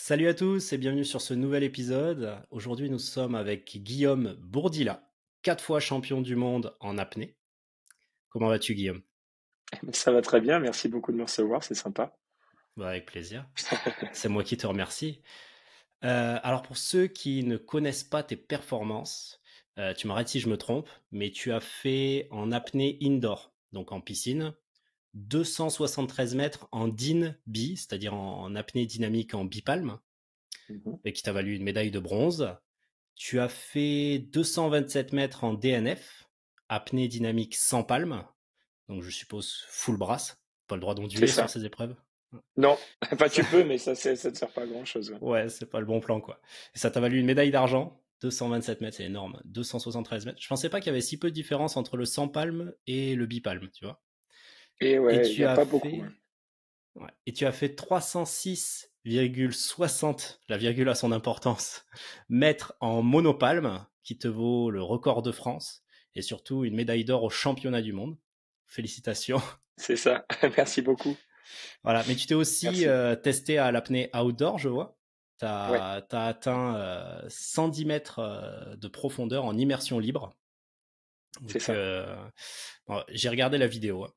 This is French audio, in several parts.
Salut à tous et bienvenue sur ce nouvel épisode. Aujourd'hui, nous sommes avec Guillaume Bourdila, 4 fois champion du monde en apnée. Comment vas-tu, Guillaume? Ça va très bien, merci beaucoup de me recevoir, c'est sympa. Bah, avec plaisir. C'est moi qui te remercie. Alors, pour ceux qui ne connaissent pas tes performances, tu m'arrêtes si je me trompe, mais tu as fait en apnée indoor, donc en piscine, 273 mètres en DIN B, c'est-à-dire en apnée dynamique en bipalme, Mhm. et qui t'a valu une médaille de bronze. Tu as fait 227 mètres en DNF, apnée dynamique sans palme, donc je suppose full brasse, pas le droit C'est d'onduler sur ça. ces épreuves. Non, enfin Ça, tu peux, mais ça ne sert pas à grand-chose. Ouais. ouais, c'est pas le bon plan quoi. Et ça t'a valu une médaille d'argent, 227 mètres, c'est énorme, 273 mètres. Je pensais pas qu'il y avait si peu de différence entre le sans palme et le bipalme, tu vois. Et Et ouais, il n'y tu a as pas beaucoup. fait, Hein. ouais, et tu as fait 306,60, la virgule a son importance, mètres en monopalme, qui te vaut le record de France, et surtout une médaille d'or au championnat du monde. Félicitations. C'est ça, merci beaucoup. Voilà. Mais tu t'es aussi Merci. testé à l'apnée outdoor, je vois. Tu Ouais, as atteint 110 mètres de profondeur en immersion libre. c'est Donc, ça. bon, j'ai regardé la vidéo, hein.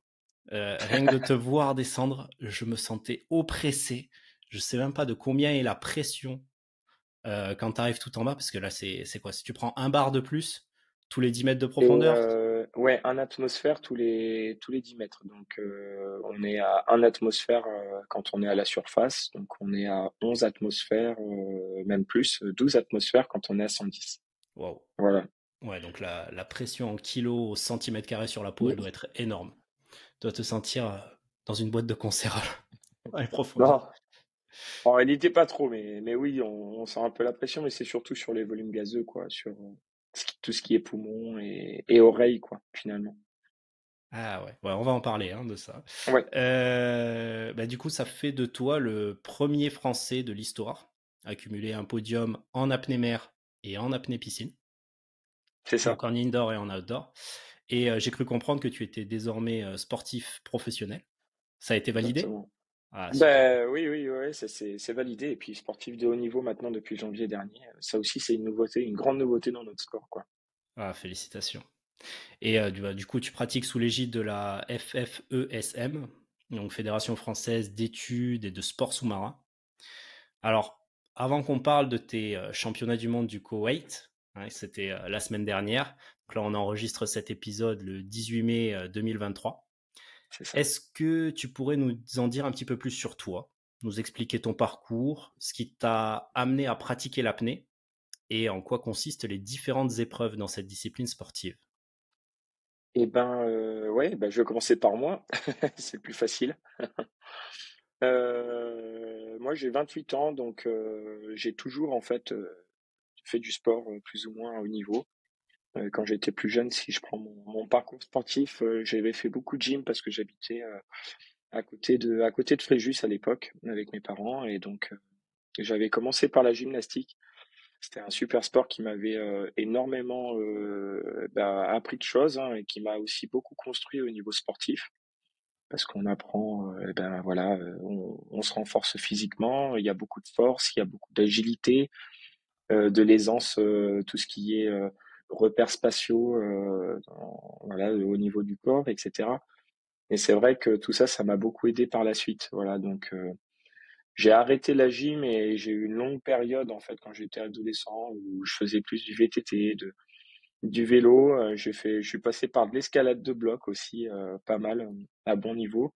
Rien que de te voir descendre, je me sentais oppressé. Je sais même pas de combien est la pression quand tu arrives tout en bas, parce que là, c'est quoi? Si tu prends un bar de plus, tous les 10 mètres de Et profondeur? ouais, un atmosphère tous les 10 mètres. Donc on est à un atmosphère quand on est à la surface. Donc on est à 11 atmosphères, même plus, 12 atmosphères quand on est à 110. Waouh. Voilà. Ouais, donc la pression en kilos au centimètre carré sur la peau, elle doit être énorme. Tu dois te sentir dans une boîte de conserve dans les profondeurs. Non, en réalité, pas trop, mais oui, on sent un peu la pression, mais c'est surtout sur les volumes gazeux, quoi, sur tout ce qui est poumons et oreilles, quoi, finalement. Ah ouais, ouais, on va en parler hein, de ça. Ouais, Bah, du coup, ça fait de toi le premier Français de l'histoire à cumuler un podium en apnée mer et en apnée piscine, c'est ça, donc en indoor et en outdoor. Et j'ai cru comprendre que tu étais désormais sportif professionnel. Ça a été validé? exactement. Ah, super. Ben oui, oui, ouais, c'est validé. Et puis sportif de haut niveau maintenant depuis janvier dernier, ça aussi c'est une nouveauté, une grande nouveauté dans notre sport, quoi. Ah, félicitations. Et du coup, tu pratiques sous l'égide de la FFESM, donc Fédération française d'études et de sports sous-marins. Alors, avant qu'on parle de tes championnats du monde du Koweït, hein, c'était la semaine dernière, donc là on enregistre cet épisode le 18 mai 2023. C'est ça. Est-ce que tu pourrais nous en dire un petit peu plus sur toi, nous expliquer ton parcours, ce qui t'a amené à pratiquer l'apnée et en quoi consistent les différentes épreuves dans cette discipline sportive? Et ben ouais, ben je vais commencer par moi, c'est le plus facile. Moi j'ai 28 ans, donc j'ai toujours en fait fait du sport plus ou moins à haut niveau. Quand j'étais plus jeune, si je prends mon parcours sportif, j'avais fait beaucoup de gym parce que j'habitais à côté de Fréjus à l'époque avec mes parents et donc j'avais commencé par la gymnastique. C'était un super sport qui m'avait énormément appris de choses hein, et qui m'a aussi beaucoup construit au niveau sportif parce qu'on apprend, ben voilà, on se renforce physiquement, il y a beaucoup de force, il y a beaucoup d'agilité, de l'aisance, tout ce qui est repères spatiaux, voilà, au niveau du corps, etc. Et c'est vrai que tout ça, ça m'a beaucoup aidé par la suite. Voilà, donc j'ai arrêté la gym et j'ai eu une longue période en fait quand j'étais adolescent où je faisais plus du VTT, du vélo. Je suis passé par de l'escalade de bloc aussi, pas mal, à bon niveau.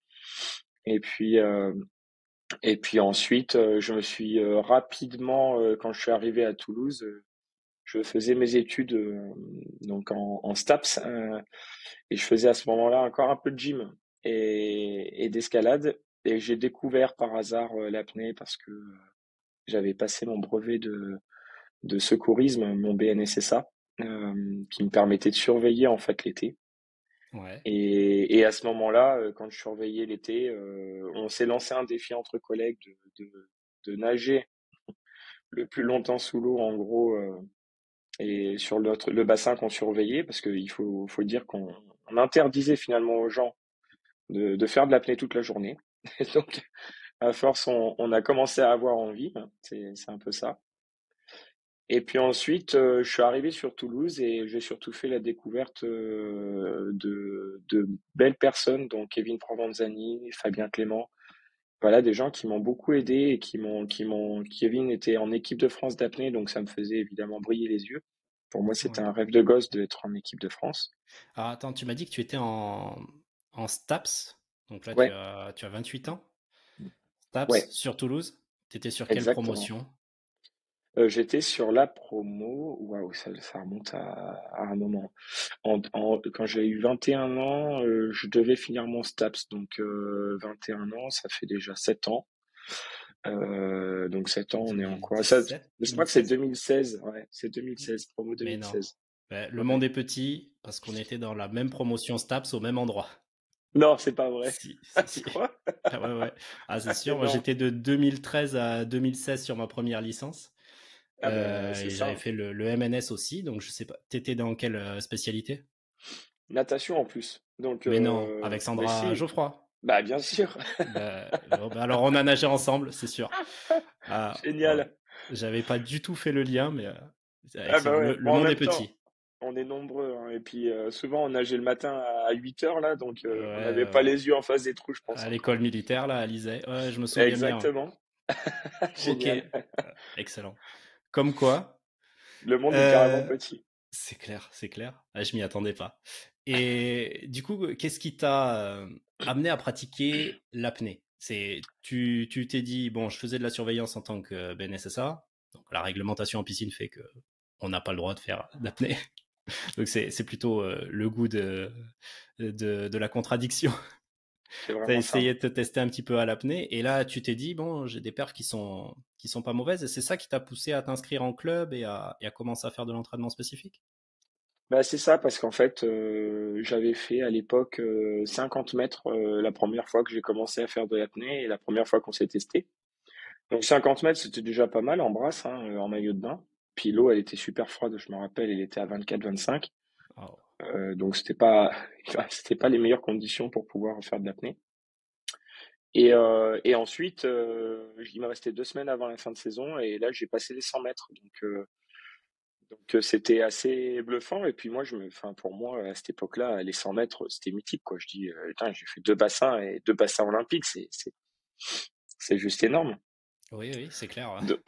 Et puis euh, et puis ensuite, je me suis rapidement, quand je suis arrivé à Toulouse, je faisais mes études donc en STAPS et je faisais à ce moment-là encore un peu de gym et d'escalade. Et j'ai découvert par hasard l'apnée parce que j'avais passé mon brevet de secourisme, mon BNSSA, qui me permettait de surveiller en fait l'été. Ouais. Et à ce moment-là, quand je surveillais l'été, on s'est lancé un défi entre collègues de nager le plus longtemps sous l'eau, en gros, et sur le bassin qu'on surveillait, parce qu'il faut dire qu'on interdisait finalement aux gens de faire de l'apnée toute la journée. Et donc, À force, on a commencé à avoir envie, hein, c'est un peu ça. Et puis ensuite, je suis arrivé sur Toulouse et j'ai surtout fait la découverte de belles personnes, dont Kevin Provenzani, Fabien Clément. Voilà, des gens qui m'ont beaucoup aidé et Kevin était en équipe de France d'apnée, donc ça me faisait évidemment briller les yeux. Pour moi, c'était Ouais. un rêve de gosse d'être en équipe de France. Alors attends, tu m'as dit que tu étais en STAPS. Donc là, Ouais, tu as 28 ans. STAPS ouais, sur Toulouse. Tu étais sur quelle exactement. promotion? J'étais sur la promo, waouh, ça remonte à un moment. Quand j'ai eu 21 ans, je devais finir mon STAPS, donc 21 ans, ça fait déjà 7 ans. Donc 7 ans, on est en quoi? Ça, 2017, je crois que c'est 2016? 2016, ouais, c'est 2016, promo Mais non. 2016. Le Ouais. monde est petit parce qu'on était dans la même promotion STAPS au même endroit. Non, c'est pas vrai. Si, Ah, si, tu si. crois? Ah ouais, ouais. Ah, c'est sûr. Moi, Non. j'étais de 2013 à 2016 sur ma première licence. Ah ben, c'est Et ça, j'avais hein. fait le MNS aussi. Donc, je sais pas. T'étais dans quelle spécialité? Natation en plus. Donc, Mais non, avec mais Sandra si, Geoffroy. bah bien sûr. Alors, on a nagé ensemble, c'est sûr. Ah, ouais. Génial. J'avais pas du tout fait le lien, mais c'est Ah bah excellent. ouais. Le Bon, en monde est même temps, petit. on est nombreux, hein. Et puis souvent on nageait le matin à 8 heures là, donc Ouais, on n'avait pas ouais. les yeux en face des trous, je pense À encore. l'école militaire, là, à Lizay. Ouais, je me souviens bien, ouais. Exactement. Ok, Génial. excellent. Comme quoi, Le monde est carrément euh, petit. c'est clair, c'est clair. Ah, je m'y attendais pas. Et du coup, qu'est-ce qui t'a amené à pratiquer l'apnée? Tu t'es dit, bon, je faisais de la surveillance en tant que BNSSA, donc la réglementation en piscine fait que on n'a pas le droit de faire d'apnée. Donc c'est plutôt le goût de la contradiction. C'est Tu as vraiment ça, essayé hein. de te tester un petit peu à l'apnée et là tu t'es dit bon j'ai des perfs qui sont pas mauvaises et c'est ça qui t'a poussé à t'inscrire en club et à commencer à faire de l'entraînement spécifique. Bah c'est ça, parce qu'en fait, j'avais fait à l'époque 50 mètres la première fois que j'ai commencé à faire de l'apnée et la première fois qu'on s'est testé. Donc 50 mètres, c'était déjà pas mal en brasse, hein, en maillot de bain. Puis l'eau, elle était super froide, je me rappelle, elle était à 24-25. Oh. Donc enfin, c'était pas les meilleures conditions pour pouvoir faire de l'apnée. Et ensuite, il me restait 2 semaines avant la fin de saison et là j'ai passé les 100 mètres. Donc c'était assez bluffant. Et puis moi, enfin pour moi à cette époque-là, les 100 mètres, c'était mythique quoi. Je dis, putain, j'ai fait 2 bassins olympiques, c'est juste énorme. Oui oui c'est clair. Ouais. De-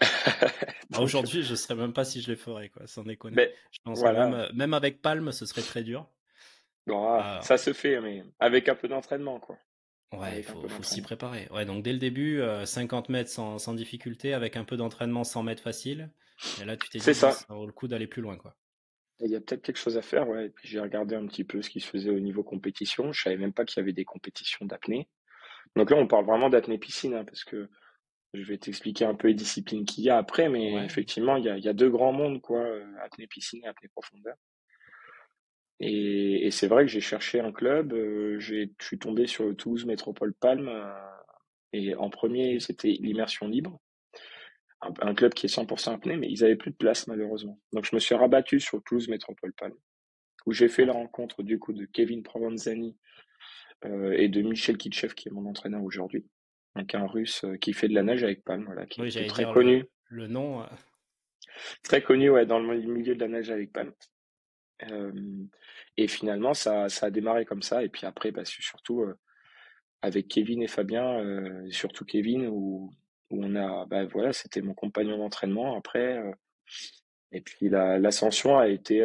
Ah, Donc, aujourd'hui je saurais même pas si je les ferais quoi sans déconner. ben Je pense que voilà. même avec Palm ce serait très dur. Bon, Ah, ça se fait, mais avec un peu d'entraînement quoi. ouais Avec un peu faut s'y d'entraînement. préparer. Ouais donc dès le début 50 mètres sans difficulté avec un peu d'entraînement 100 mètres facile. Et là tu t'es C'est dit bon ça. ça vaut le coup d'aller plus loin quoi. Il y a peut-être quelque chose à faire, ouais. Et puis j'ai regardé un petit peu ce qui se faisait au niveau compétition. Je savais même pas qu'il y avait des compétitions d'apnée. Donc là, on parle vraiment d'apnée piscine, hein, parce que je vais t'expliquer un peu les disciplines qu'il y a après, mais Ouais. effectivement, il y a deux grands mondes, quoi, apnée piscine et apnée profondeur. Et c'est vrai que j'ai cherché un club, je suis tombé sur le Toulouse Métropole Palme, et en Ok. premier, c'était l'immersion libre, un club qui est 100% apnée, mais ils avaient plus de place malheureusement. Donc je me suis rabattu sur le Toulouse Métropole Palme, où j'ai fait la Ok. rencontre du coup de Kevin Provenzani et de Michel Kitchev, qui est mon entraîneur aujourd'hui. Donc un russe qui fait de la nage avec palme, voilà, Oui qui est j'allais très dire connu, le nom. très connu ouais, dans le milieu de la nage avec palme. Euh, et finalement, ça a démarré comme ça. Et puis après, bah, c'est surtout avec Kevin et Fabien, surtout Kevin, où on a, bah, voilà, c'était mon compagnon d'entraînement après. Et puis l'ascension a été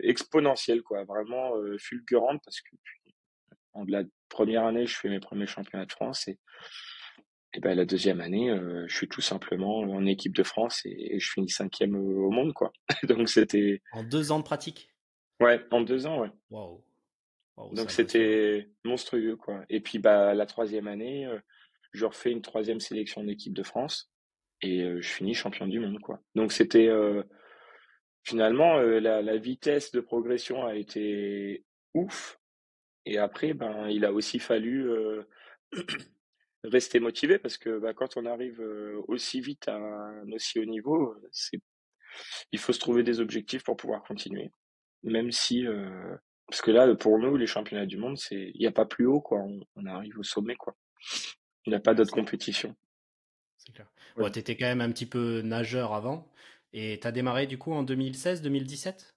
exponentielle, quoi, vraiment fulgurante, parce que en la première année, je fais mes premiers championnats de France et ben la deuxième année, je suis tout simplement en équipe de France et je finis cinquième au monde, quoi. Donc c'était, En 2 ans de pratique? ouais, en 2 ans, ouais. Waouh! Waouh, c'est Donc impressionnant. c'était monstrueux, quoi. Et puis bah la troisième année, je refais une troisième sélection d'équipe de France et je finis champion du monde, quoi. Donc c'était finalement la vitesse de progression a été ouf. Et après, ben il a aussi fallu rester motivé, parce que bah, quand on arrive aussi vite à un aussi haut niveau, il faut se trouver des objectifs pour pouvoir continuer. Même si, parce que là, pour nous, les championnats du monde, il n'y a pas plus haut, quoi. On arrive au sommet, quoi. Il n'y a pas Ouais, d'autre compétition. c'est clair. Bon, Voilà. tu étais quand même un petit peu nageur avant. Et tu as démarré du coup en 2016-2017?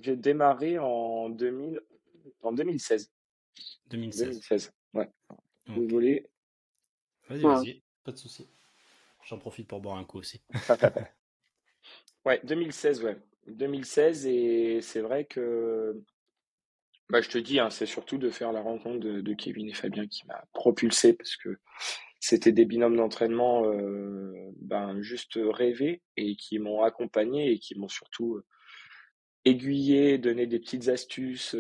J'ai démarré en 2016. 2016. 2016. Ouais. Ok. Désolé. Vas-y, Ouais. vas-y. Pas de souci. J'en profite pour boire un coup aussi. Ouais, 2016, ouais. 2016, et c'est vrai que, bah, je te dis, hein, c'est surtout de faire la rencontre de Kevin et Fabien qui m'a propulsé parce que c'était des binômes d'entraînement, ben, juste rêvés et qui m'ont accompagné et qui m'ont surtout aiguillé, donné des petites astuces.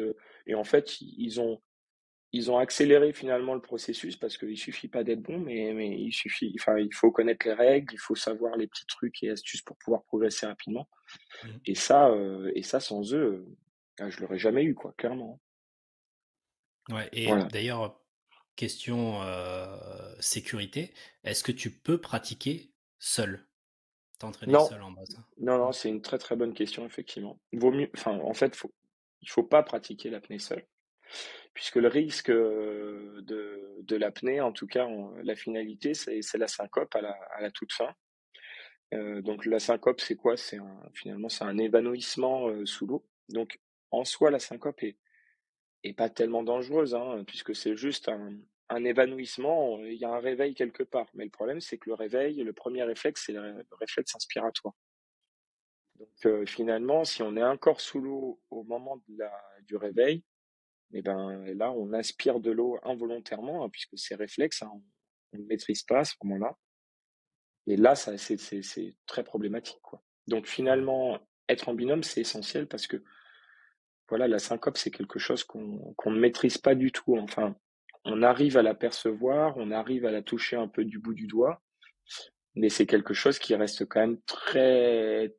Et en fait, ils ont accéléré finalement le processus parce qu'il suffit pas d'être bon, mais il suffit, enfin, il faut connaître les règles, il faut savoir les petits trucs et astuces pour pouvoir progresser rapidement. Mhm. Et ça, sans eux, je l'aurais jamais eu, quoi, clairement. Ouais, et Voilà. d'ailleurs, question sécurité, est-ce que tu peux pratiquer seul? T'entraîner Non, seul en base? non, non, Non. c'est une très très bonne question, effectivement. Vaut mieux, enfin, en fait, il faut pas pratiquer l'apnée seul, puisque le risque de l'apnée, en tout cas, la finalité, c'est la syncope à la toute fin. Donc la syncope, c'est quoi? Finalement, c'est un évanouissement sous l'eau. Donc en soi, la syncope est pas tellement dangereuse, hein, puisque c'est juste un évanouissement. Il y a un réveil quelque part. Mais le problème, c'est que le réveil, le premier réflexe, c'est le réflexe inspiratoire. Donc finalement, si on est encore sous l'eau au moment du réveil, et ben là, on inspire de l'eau involontairement, hein, puisque c'est réflexe, hein, on ne maîtrise pas à ce moment-là. Et là, c'est très problématique, quoi. Donc Ouais. finalement, être en binôme, c'est essentiel parce que voilà, la syncope, c'est quelque chose qu'on ne maîtrise pas du tout. Enfin, on arrive à la percevoir, on arrive à la toucher un peu du bout du doigt, mais c'est quelque chose qui reste quand même très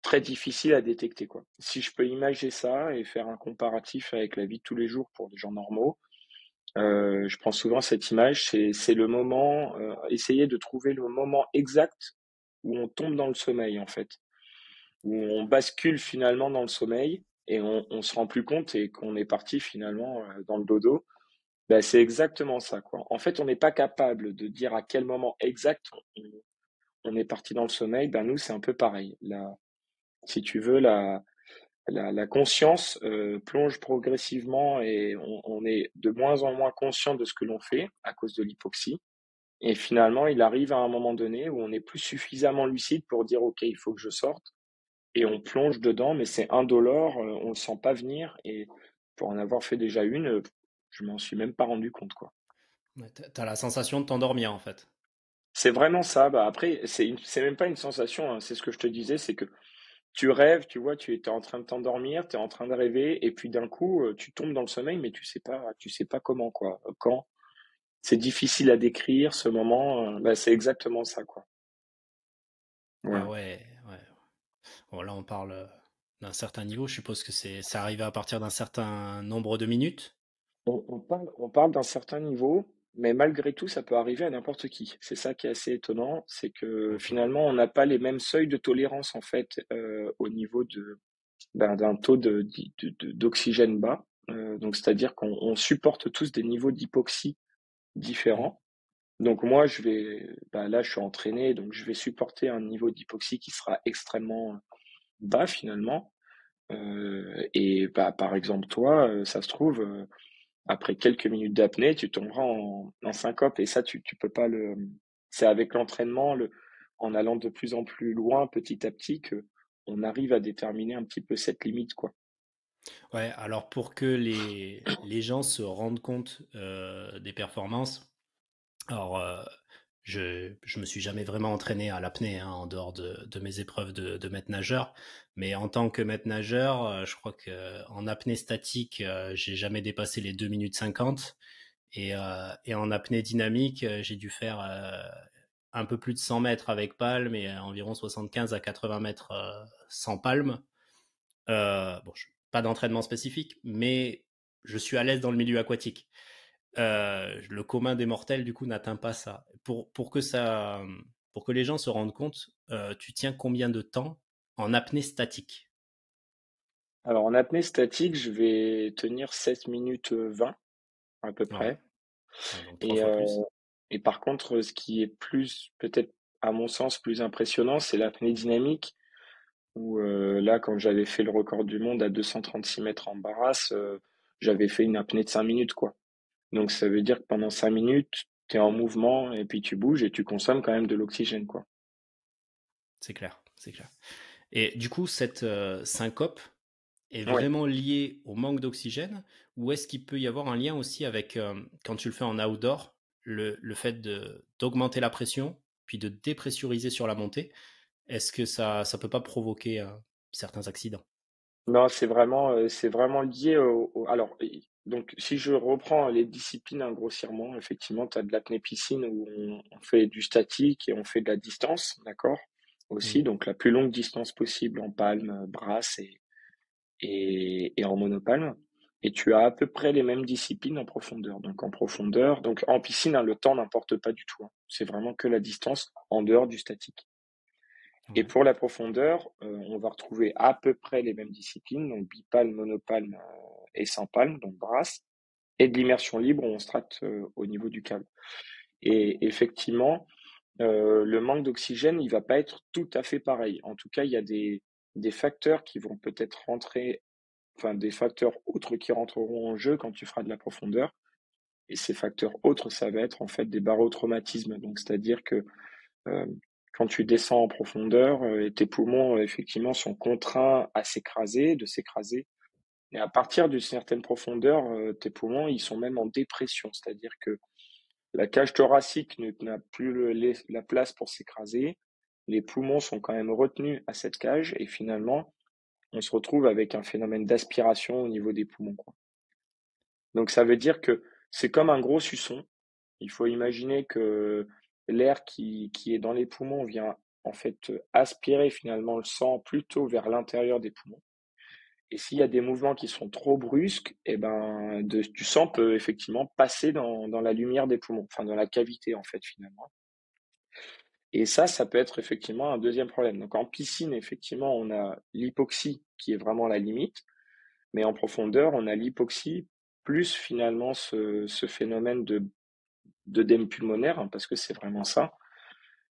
très difficile à détecter, quoi. Si je peux imager ça et faire un comparatif avec la vie de tous les jours pour des gens normaux, je prends souvent cette image, c'est le moment, essayer de trouver le moment exact où on tombe dans le sommeil, en fait, où on bascule finalement dans le sommeil et on se rend plus compte et qu'on est parti finalement dans le dodo. Ben, c'est exactement ça, quoi. En fait, on n'est pas capable de dire à quel moment exact on est parti dans le sommeil. Ben nous, c'est un peu pareil. Là, si tu veux, la conscience plonge progressivement et on est de moins en moins conscient de ce que l'on fait à cause de l'hypoxie. Et finalement, il arrive à un moment donné où on n'est plus suffisamment lucide pour dire, OK, il faut que je sorte. Et on plonge dedans, mais c'est indolore, on le sent pas venir. Et pour en avoir fait déjà une, je m'en suis même pas rendu compte, quoi. Ouais, t'as la sensation de t'endormir en fait. C'est vraiment ça. Bah après, c'est même pas une sensation, hein. C'est ce que je te disais, c'est que tu rêves, tu vois, tu étais en train de t'endormir, tu es en train de rêver, et puis d'un coup, tu tombes dans le sommeil, mais tu sais pas comment, quoi. Quand. C'est difficile à décrire ce moment. Bah, c'est exactement ça, quoi. Ah Voilà. ouais, ouais. Bon, là on parle d'un certain niveau. Je suppose que c'est arrivé à partir d'un certain nombre de minutes. On parle d'un certain niveau, mais malgré tout, ça peut arriver à n'importe qui. C'est ça qui est assez étonnant, c'est que Ok. finalement, on n'a pas les mêmes seuils de tolérance en fait au niveau d'un taux d'oxygène bas. Donc, c'est-à-dire qu'on supporte tous des niveaux d'hypoxie Mm. différents. Donc moi, bah, là, je suis entraîné, donc je vais supporter un niveau d'hypoxie qui sera extrêmement bas finalement. Et bah, par exemple, toi, ça se trouve, après quelques minutes d'apnée, tu tomberas en syncope. Et ça, tu peux pas le. C'est avec l'entraînement, en allant de plus en plus loin, petit à petit, que on arrive à déterminer un petit peu cette limite, quoi. Ouais, alors pour que les gens se rendent compte des performances, alors je me suis jamais vraiment entraîné à l'apnée hein, en dehors de mes épreuves de maître nageur, mais en tant que maître nageur, je crois que en apnée statique, j'ai jamais dépassé les 2 minutes 50 et en apnée dynamique, j'ai dû faire un peu plus de 100 mètres avec palme et environ 75 à 80 mètres sans palme. Bon, pas d'entraînement spécifique, mais je suis à l'aise dans le milieu aquatique. Le commun des mortels, du coup, n'atteint pas ça. Pour que les gens se rendent compte, tu tiens combien de temps en apnée statique? Alors en apnée statique, je vais tenir 7 minutes 20 à peu Ouais. près. Ouais, donc 3 Et, fois plus. et par contre, ce qui est plus, peut-être, à mon sens, plus impressionnant, c'est l'apnée dynamique, où là, quand j'avais fait le record du monde à 236 mètres en barras, j'avais fait une apnée de 5 minutes, quoi. Donc ça veut dire que pendant 5 minutes, tu es en mouvement et puis tu bouges et tu consommes quand même de l'oxygène, quoi. C'est clair, c'est clair. Et du coup, cette syncope est Ouais. vraiment liée au manque d'oxygène ou est-ce qu'il peut y avoir un lien aussi avec, quand tu le fais en outdoor, le fait d'augmenter la pression, puis de dépressuriser sur la montée? Est-ce que ça peut pas provoquer certains accidents? Non, c'est vraiment lié alors, donc si je reprends les disciplines, hein, grossièrement, effectivement, tu as de l'apnée piscine où on fait du statique et on fait de la distance, d'accord? Aussi, Oui. donc la plus longue distance possible en palme, brasse et en monopalme. Et tu as à peu près les mêmes disciplines en profondeur. Donc en profondeur, donc en piscine, hein, le temps n'importe pas du tout, hein. C'est vraiment que la distance en dehors du statique. Et Ouais. pour la profondeur, on va retrouver à peu près les mêmes disciplines, donc bipalme, monopalme, et sans palme, donc brasse, et de l'immersion libre où on strate, au niveau du câble. Et effectivement, le manque d'oxygène, il va pas être tout à fait pareil. En tout cas, il y a des facteurs qui vont peut-être rentrer, enfin des facteurs autres qui rentreront en jeu quand tu feras de la profondeur. Et ces facteurs autres, ça va être en fait des barotraumatismes. Donc c'est-à-dire que euh, quand tu descends en profondeur, tes poumons, effectivement, sont contraints à s'écraser, de s'écraser. Et à partir d'une certaine profondeur, tes poumons, ils sont même en dépression. C'est-à-dire que la cage thoracique n'a plus la place pour s'écraser. Les poumons sont quand même retenus à cette cage et finalement, on se retrouve avec un phénomène d'aspiration au niveau des poumons, quoi. Donc ça veut dire que c'est comme un gros suçon. Il faut imaginer que l'air qui est dans les poumons vient en fait aspirer finalement le sang plutôt vers l'intérieur des poumons. Et s'il y a des mouvements qui sont trop brusques, et ben du sang peut effectivement passer dans la lumière des poumons, enfin dans la cavité en fait finalement. Et ça peut être effectivement un deuxième problème. Donc en piscine, effectivement, on a l'hypoxie qui est vraiment la limite, mais en profondeur, on a l'hypoxie plus finalement ce phénomène d'œdème pulmonaire, hein, parce que c'est vraiment ça,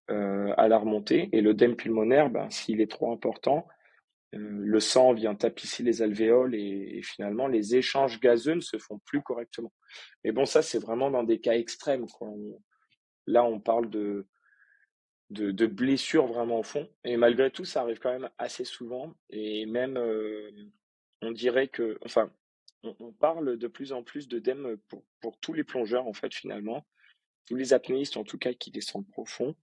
à la remontée. Et l'œdème pulmonaire, ben, s'il est trop important, le sang vient tapisser les alvéoles et finalement les échanges gazeux ne se font plus correctement. Mais bon, ça c'est vraiment dans des cas extrêmes, quoi. Là, on parle de blessures vraiment au fond. Et malgré tout, ça arrive quand même assez souvent. Et même, on dirait que, enfin, on parle de plus en plus d'œdème pour tous les plongeurs, en fait, finalement. Tous les apnéistes, en tout cas, qui descendent profond.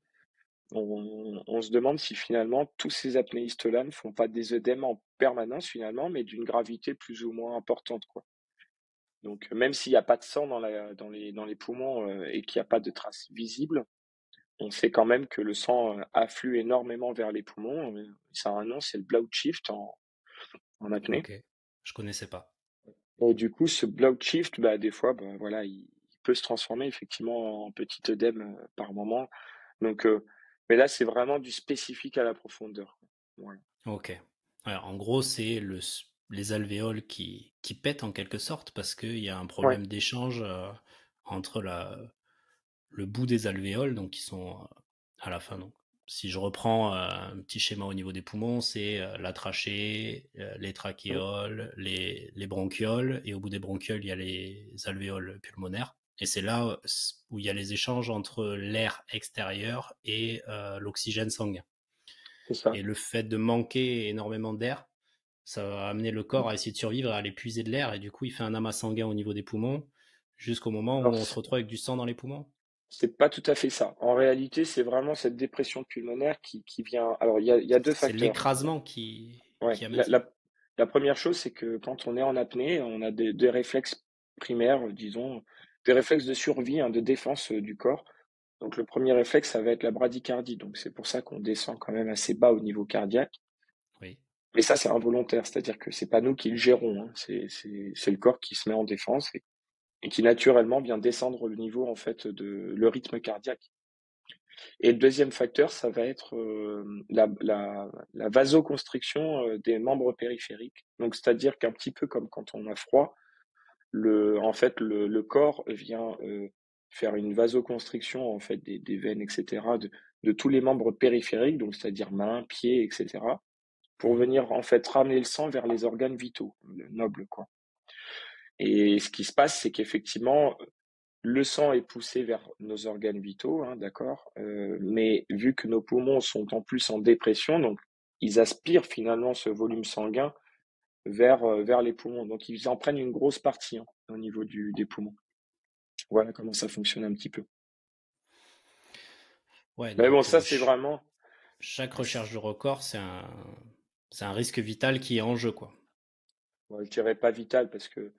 On se demande si finalement tous ces apnéistes-là ne font pas des œdèmes en permanence finalement, mais d'une gravité plus ou moins importante, quoi. Donc même s'il n'y a pas de sang dans les poumons, et qu'il n'y a pas de traces visibles, on sait quand même que le sang, afflue énormément vers les poumons, ça a un nom, c'est le Blautschicht en apnée. Ok. Je connaissais pas. Et du coup, ce Blautschicht, bah, des fois, bah, voilà, il peut se transformer effectivement en petit œdème, par moment. Donc mais là, c'est vraiment du spécifique à la profondeur, quoi. Voilà. Ok. Ouais, en gros, c'est les alvéoles qui pètent en quelque sorte parce qu'il y a un Ouais, problème d'échange entre le bout des alvéoles, donc qui sont à la fin. Donc, si je reprends un petit schéma au niveau des poumons, c'est la trachée, les mmh, trachéoles, les bronchioles, et au bout des bronchioles, il y a les alvéoles pulmonaires. Et c'est là où il y a les échanges entre l'air extérieur et l'oxygène sanguin. c'est ça. Et le fait de manquer énormément d'air, ça va amener le corps à essayer de survivre, à aller puiser de l'air, et du coup, il fait un amas sanguin au niveau des poumons, jusqu'au moment où Alors on se retrouve avec du sang dans les poumons. c'est pas tout à fait ça. En réalité, c'est vraiment cette dépression pulmonaire qui vient, alors il y a 2 C'est facteurs. l'écrasement Ouais, qui amène la ça. la la 1re chose, c'est que quand on est en apnée, on a des réflexes primaires, disons, des réflexes de survie, hein, de défense, du corps. Donc le premier réflexe, ça va être la bradycardie, donc c'est pour ça qu'on descend quand même assez bas au niveau cardiaque. Oui. Mais ça, c'est involontaire, c'est-à-dire que c'est pas nous qui le gérons, hein. C'est le corps qui se met en défense et qui naturellement vient descendre le niveau, en fait, de le rythme cardiaque. Et le deuxième facteur, ça va être, la vasoconstriction, des membres périphériques. Donc c'est-à-dire qu'un petit peu comme quand on a froid, en fait, le corps vient, faire une vasoconstriction en fait des veines, etc., de tous les membres périphériques, donc c'est-à-dire mains, pieds, etc., pour Mmh. venir en fait ramener le sang vers les organes vitaux, le nobles, quoi. Et ce qui se passe, c'est qu'effectivement, le sang est poussé vers nos organes vitaux, hein, d'accord, mais vu que nos poumons sont en plus en dépression, donc ils aspirent finalement ce volume sanguin vers les poumons. Donc ils en prennent une grosse partie, hein, au niveau des poumons. Voilà comment ça fonctionne un petit peu. Ouais, Mais bon, donc ça, c'est vraiment, chaque recherche de record, c'est un risque vital qui est en jeu, quoi. bon, je dirais pas vital parce que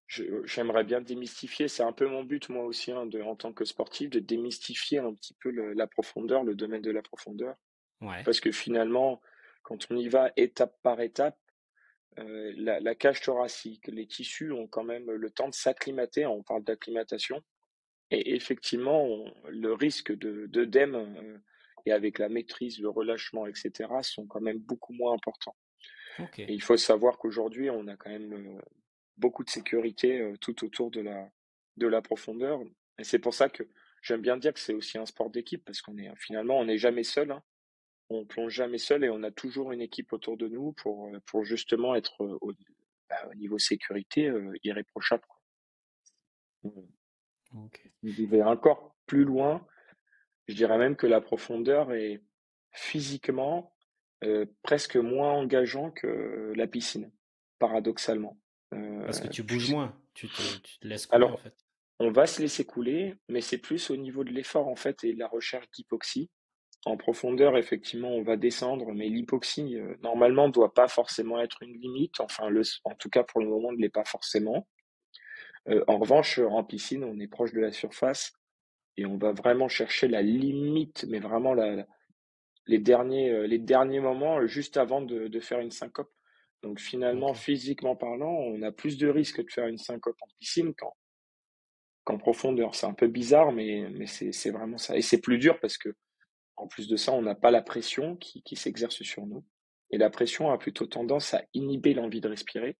j'aimerais bien démystifier. C'est un peu mon but, moi aussi, hein, en tant que sportif, de démystifier un petit peu la profondeur, le domaine de la profondeur. Ouais, Parce que finalement, quand on y va étape par étape, la cage thoracique, les tissus ont quand même le temps de s'acclimater. On parle d'acclimatation. Et effectivement, le risque d'œdème, et avec la maîtrise, le relâchement, etc., sont quand même beaucoup moins importants. OK. Et il faut savoir qu'aujourd'hui, on a quand même beaucoup de sécurité tout autour de la profondeur. Et c'est pour ça que j'aime bien dire que c'est aussi un sport d'équipe, parce qu'on est finalement, on n'est jamais seul, hein. On plonge jamais seul et on a toujours une équipe autour de nous pour justement être au niveau sécurité irréprochable, quoi. OK. Je vais encore plus loin. Je dirais même que la profondeur est physiquement, presque moins engageant que la piscine, paradoxalement. Parce que tu bouges Puis moins, tu te laisses couler, en alors, fait. on va se laisser couler, mais c'est plus au niveau de l'effort, en fait, et de la recherche d'hypoxie. En profondeur, effectivement, on va descendre, mais l'hypoxie, normalement, doit pas forcément être une limite. Enfin, en tout cas, pour le moment, ne l'est pas forcément. En revanche, en piscine, on est proche de la surface et on va vraiment chercher la limite, mais vraiment les derniers moments juste avant de faire une syncope. Donc finalement, OK. physiquement parlant, on a plus de risques de faire une syncope en piscine qu'en profondeur. C'est un peu bizarre, mais c'est vraiment ça. Et c'est plus dur parce que en plus de ça, on n'a pas la pression qui s'exerce sur nous. Et la pression a plutôt tendance à inhiber l'envie de respirer,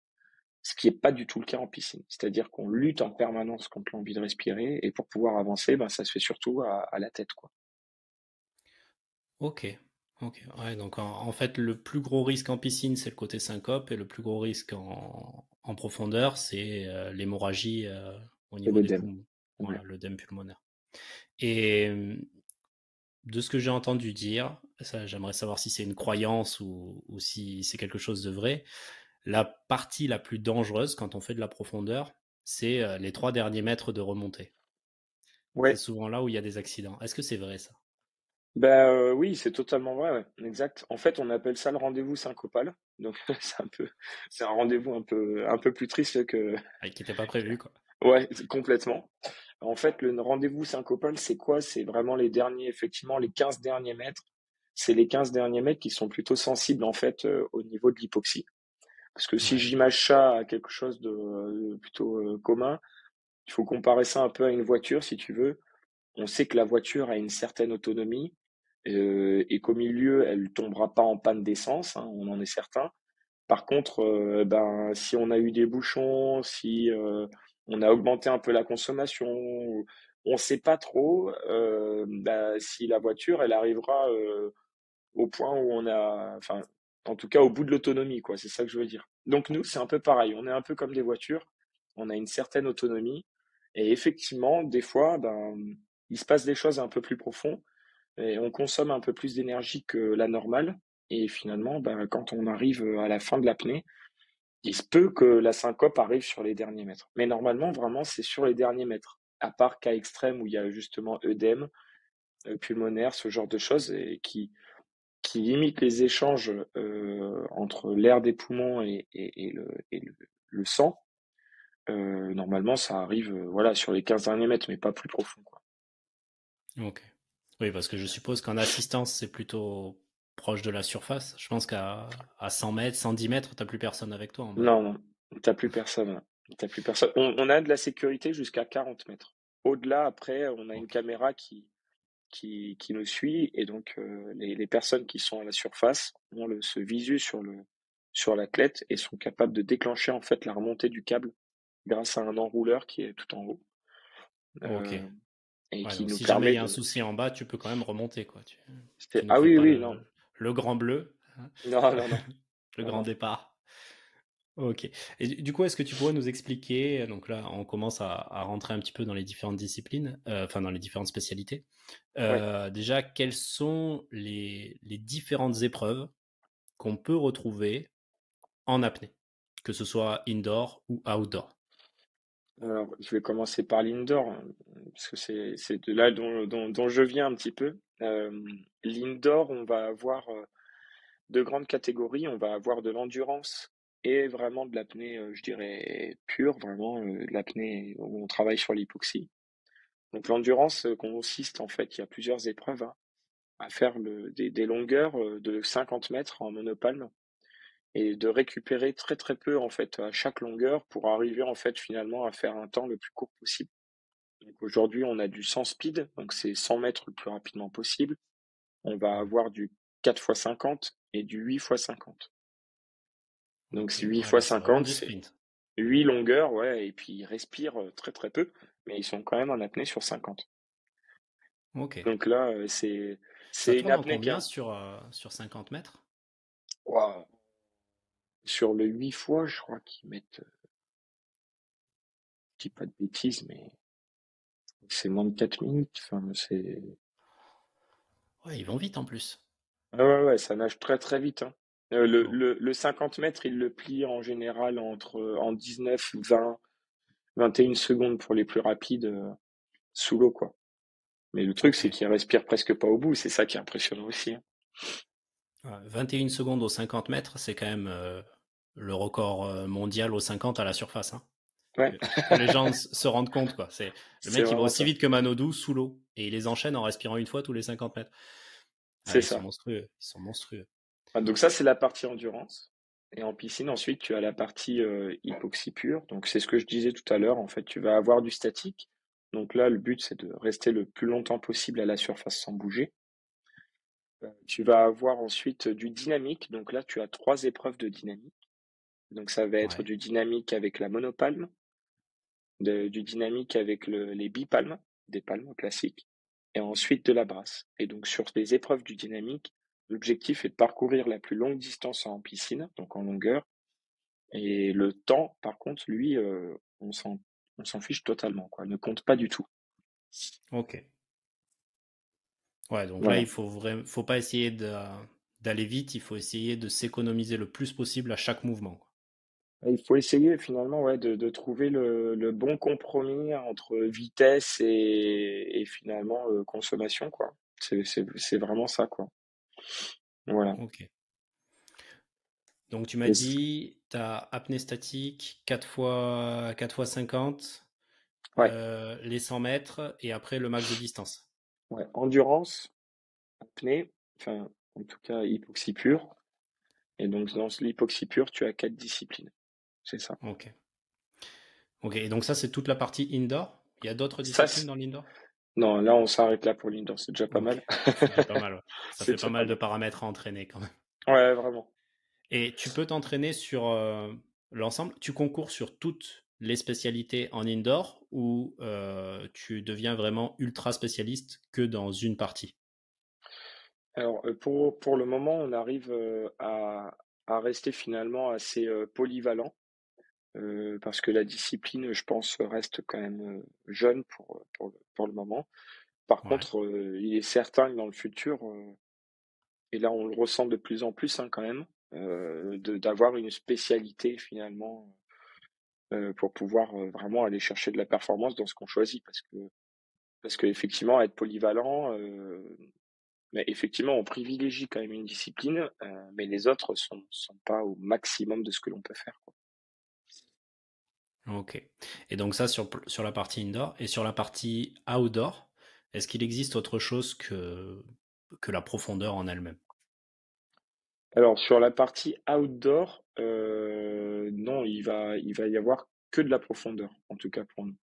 ce qui n'est pas du tout le cas en piscine. C'est-à-dire qu'on lutte en permanence contre l'envie de respirer, et pour pouvoir avancer, ben, ça se fait surtout à la tête, quoi. OK. OK. Ouais, donc en fait, le plus gros risque en piscine, c'est le côté syncope et le plus gros risque en profondeur, c'est, l'hémorragie, au C'est niveau des l'œdème. poumons. Ouais. Voilà, l'œdème pulmonaire et de ce que j'ai entendu dire, ça j'aimerais savoir si c'est une croyance ou si c'est quelque chose de vrai. La partie la plus dangereuse quand on fait de la profondeur, c'est, les 3 derniers mètres de remontée. C'est Ouais. souvent là où il y a des accidents. Est-ce que c'est vrai ça? Ben oui, c'est totalement vrai, ouais, exact. En fait, on appelle ça le rendez-vous syncopal. Donc c'est un rendez-vous un peu plus triste que Ah, qui était pas prévu quoi. ouais, complètement. En fait, le rendez-vous syncopal, c'est quoi? C'est vraiment les derniers, effectivement, les 15 derniers mètres. C'est les 15 derniers mètres qui sont plutôt sensibles, en fait, au niveau de l'hypoxie. Parce que si Ouais, j'image ça à quelque chose de plutôt commun, il faut comparer ça un peu à une voiture, si tu veux. On sait que la voiture a une certaine autonomie, et qu'au milieu, elle tombera pas en panne d'essence, hein, on en est certain. Par contre, ben, si on a eu des bouchons, si on a augmenté un peu la consommation, on ne sait pas trop bah, si la voiture, elle arrivera au point où on a, enfin, en tout cas au bout de l'autonomie, quoi. C'est ça que je veux dire. Donc nous, c'est un peu pareil. On est un peu comme des voitures. On a une certaine autonomie. Et effectivement, des fois, ben, il se passe des choses un peu plus profondes et on consomme un peu plus d'énergie que la normale. Et finalement, ben, quand on arrive à la fin de l'apnée, il se peut que la syncope arrive sur les derniers mètres. Mais normalement, vraiment, c'est sur les derniers mètres. À part cas extrême où il y a justement œdème pulmonaire, ce genre de choses, et qui limite les échanges entre l'air des poumons le sang. Normalement, ça arrive voilà, sur les 15 derniers mètres, mais pas plus profond, quoi. OK. Oui, parce que je suppose qu'en assistance, c'est plutôt proche de la surface. Je pense qu'à 100 m, 110 mètres, tu plus personne avec toi en bas. Non, non, t'as plus personne, hein. T'as plus personne. On a de la sécurité jusqu'à 40 mètres. Au-delà, après, on a une OK. caméra qui nous suit, et donc les personnes qui sont à la surface ont ce visu sur l'athlète et sont capables de déclencher en fait la remontée du câble grâce à un enrouleur qui est tout en haut. OK. et Ouais, qui donc nous si jamais il permet y a un de... souci en bas, tu peux quand même remonter, quoi. Tu C'est... nous Ah fais oui, pas oui, non. le grand bleu, hein, Non, non, non, le non, grand non. départ. Ok. Et du coup, est-ce que tu pourrais nous expliquer, donc là, on commence à rentrer un petit peu dans les différentes disciplines, enfin dans les différentes spécialités. Ouais. Déjà, quelles sont les différentes épreuves qu'on peut retrouver en apnée, que ce soit indoor ou outdoor? Alors, je vais commencer par l'indoor, hein, parce que c'est de là dont je viens un petit peu. L'indoor, on va avoir deux grandes catégories. On va avoir de l'endurance et vraiment de l'apnée, je dirais, pure, vraiment de l'apnée où on travaille sur l'hypoxie. Donc l'endurance consiste en fait, il y a plusieurs épreuves, hein, à faire des longueurs de 50 mètres en monopalme et de récupérer très très peu en fait à chaque longueur pour arriver en fait finalement à faire un temps le plus court possible. Donc aujourd'hui, on a du 100 speed, donc c'est 100 mètres le plus rapidement possible. On va Mhm. avoir du 4 fois 50 et du 8 fois 50. Donc Ok, c'est 8 ouais, fois là c'est vraiment 50, du c'est sprint. 8 longueurs, ouais, et puis ils respirent très très peu, mais ils sont quand même en apnée sur 50. Ok. Donc là, Ça c'est une tourne en apnée combien sur 50 mètres? waouh, sur le 8 fois, je crois qu'ils mettent, je dis pas de bêtises, mais c'est moins de 4 minutes. Enfin, c'est Ouais, ils vont vite en plus. ah ouais, ouais, ça nage très très vite, hein. Bon. Le 50 mètres, il le plie en général en 19, 20, 21 secondes pour les plus rapides sous l'eau, quoi. Mais le truc, Ok. c'est qu'il respire presque pas au bout. C'est ça qui est impressionnant aussi, hein. Ouais, 21 secondes aux 50 mètres, c'est quand même le record mondial aux 50 à la surface, hein. Ouais, Que les gens se rendent compte, quoi. C'est le c'est mec, il va vraiment aussi ça. vite que Manodou sous l'eau et il les enchaîne en respirant une fois tous les 50 mètres. Ah, C'est ils sont ça. monstrueux, ils sont monstrueux. Ah, donc ça, c'est la partie endurance. Et en piscine, ensuite, tu as la partie hypoxie pure. Donc c'est ce que je disais tout à l'heure. En fait, tu vas avoir du statique. Donc là, le but, c'est de rester le plus longtemps possible à la surface sans bouger. Tu vas avoir ensuite du dynamique. Donc là, tu as trois épreuves de dynamique. Donc ça va être Ouais, du dynamique avec la monopalme, du dynamique avec les bipalmes, des palmes classiques, et ensuite de la brasse. Et donc sur les épreuves du dynamique, l'objectif est de parcourir la plus longue distance en piscine, donc en longueur, et le temps, par contre, lui, on s'en fiche totalement, quoi, ne compte pas du tout. ok. Ouais, donc là, Voilà. il faut pas essayer d'aller vite, il faut essayer de s'économiser le plus possible à chaque mouvement, quoi. Et il faut essayer finalement, ouais, de trouver le bon compromis entre vitesse et finalement consommation, quoi. C'est vraiment ça, quoi. Voilà. Ok. Donc tu m'as Et dit, tu as apnée statique, 4 fois 50, ouais, les 100 mètres et après le max de distance. ouais, endurance, apnée, enfin, en tout cas, hypoxie pure. Et donc, dans l'hypoxie pure, tu as quatre disciplines. C'est ça. Ok. Ok, et donc ça, c'est toute la partie indoor. Il y a d'autres Ça, disciplines dans l'indoor? non, là, on s'arrête là pour l'indoor. C'est déjà pas Ok, mal. c'est déjà pas mal, ouais. Ça C'est fait pas déjà pas mal de mal. paramètres à entraîner quand même. Ouais, vraiment. Et tu peux t'entraîner sur l'ensemble. Tu concours sur toutes les spécialités en indoor ou tu deviens vraiment ultra spécialiste que dans une partie? Alors, pour le moment, on arrive à rester finalement assez polyvalent. Parce que la discipline, je pense, reste quand même jeune pour le moment. Par Ouais, contre, il est certain que dans le futur, et là on le ressent de plus en plus hein, quand même, d'avoir une spécialité finalement pour pouvoir vraiment aller chercher de la performance dans ce qu'on choisit. Parce que effectivement, être polyvalent, mais effectivement, on privilégie quand même une discipline, mais les autres sont pas au maximum de ce que l'on peut faire, quoi. ok. Et donc ça sur la partie indoor. Et sur la partie outdoor, est-ce qu'il existe autre chose que la profondeur en elle-même? Alors sur la partie outdoor, non, il va y avoir que de la profondeur, en tout cas pour nous.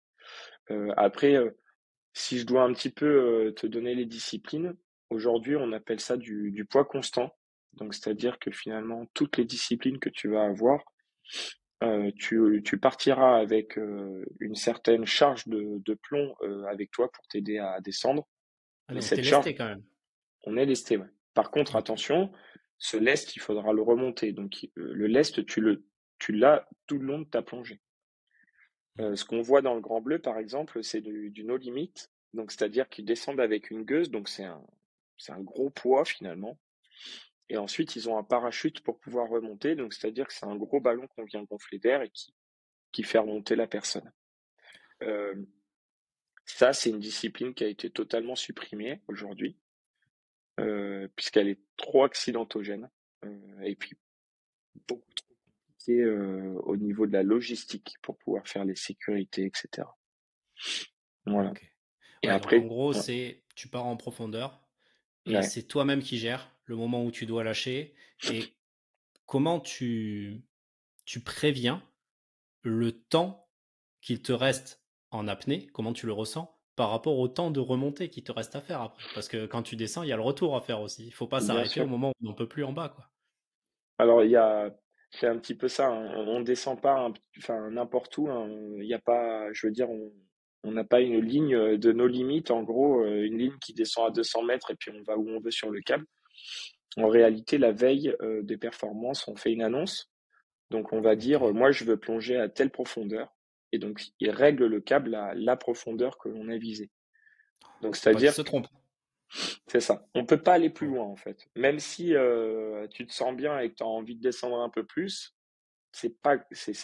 Après, si je dois un petit peu te donner les disciplines, aujourd'hui on appelle ça du poids constant. Donc c'est-à-dire que finalement toutes les disciplines que tu vas avoir, tu partiras avec une certaine charge de plomb avec toi pour t'aider à descendre. Ah Mais donc t'es cette charge, lesté quand même. on est lesté, ouais. Par contre, Ok. attention, ce lest, il faudra le remonter. Donc le lest, tu l'as tout le long de ta plongée. Mhm. Ce qu'on voit dans le Grand Bleu, par exemple, c'est du no limit. Donc c'est-à-dire qu'ils descendent avec une gueuse, donc c'est un gros poids finalement. Et ensuite, ils ont un parachute pour pouvoir remonter. Donc c'est-à-dire que c'est un gros ballon qu'on vient gonfler d'air et qui fait remonter la personne. Euh, Ça, c'est une discipline qui a été totalement supprimée aujourd'hui, puisqu'elle est trop accidentogène, et puis beaucoup trop compliquée au niveau de la logistique pour pouvoir faire les sécurités, etc. Voilà. Ok. Et Ouais, donc en après, gros, ouais, c'est tu pars en profondeur et ouais. c'est toi-même qui gères le moment où tu dois lâcher et comment tu préviens le temps qu'il te reste en apnée, comment tu le ressens par rapport au temps de remontée qui te reste à faire après. Parce que quand tu descends, il y a le retour à faire aussi. Il faut pas Bien s'arrêter au sûr. moment où on n'en peut plus en bas, quoi. Alors, c'est un petit peu ça, hein. On descend pas, enfin, n'importe où, hein. Il y a pas, je veux dire, on n'a pas une ligne de nos limites, en gros, une ligne qui descend à 200 mètres et puis on va où on veut sur le câble. En réalité, la veille des performances, on fait une annonce. Donc, on va Ok. dire, moi, je veux plonger à telle profondeur. Et donc, il règle le câble à la profondeur que l'on a visée. Donc, Pour pas qu'il c'est-à-dire se trompe. c'est ça. On peut pas aller plus Oh. loin, en fait. Même si tu te sens bien et que tu as envie de descendre un peu plus, ça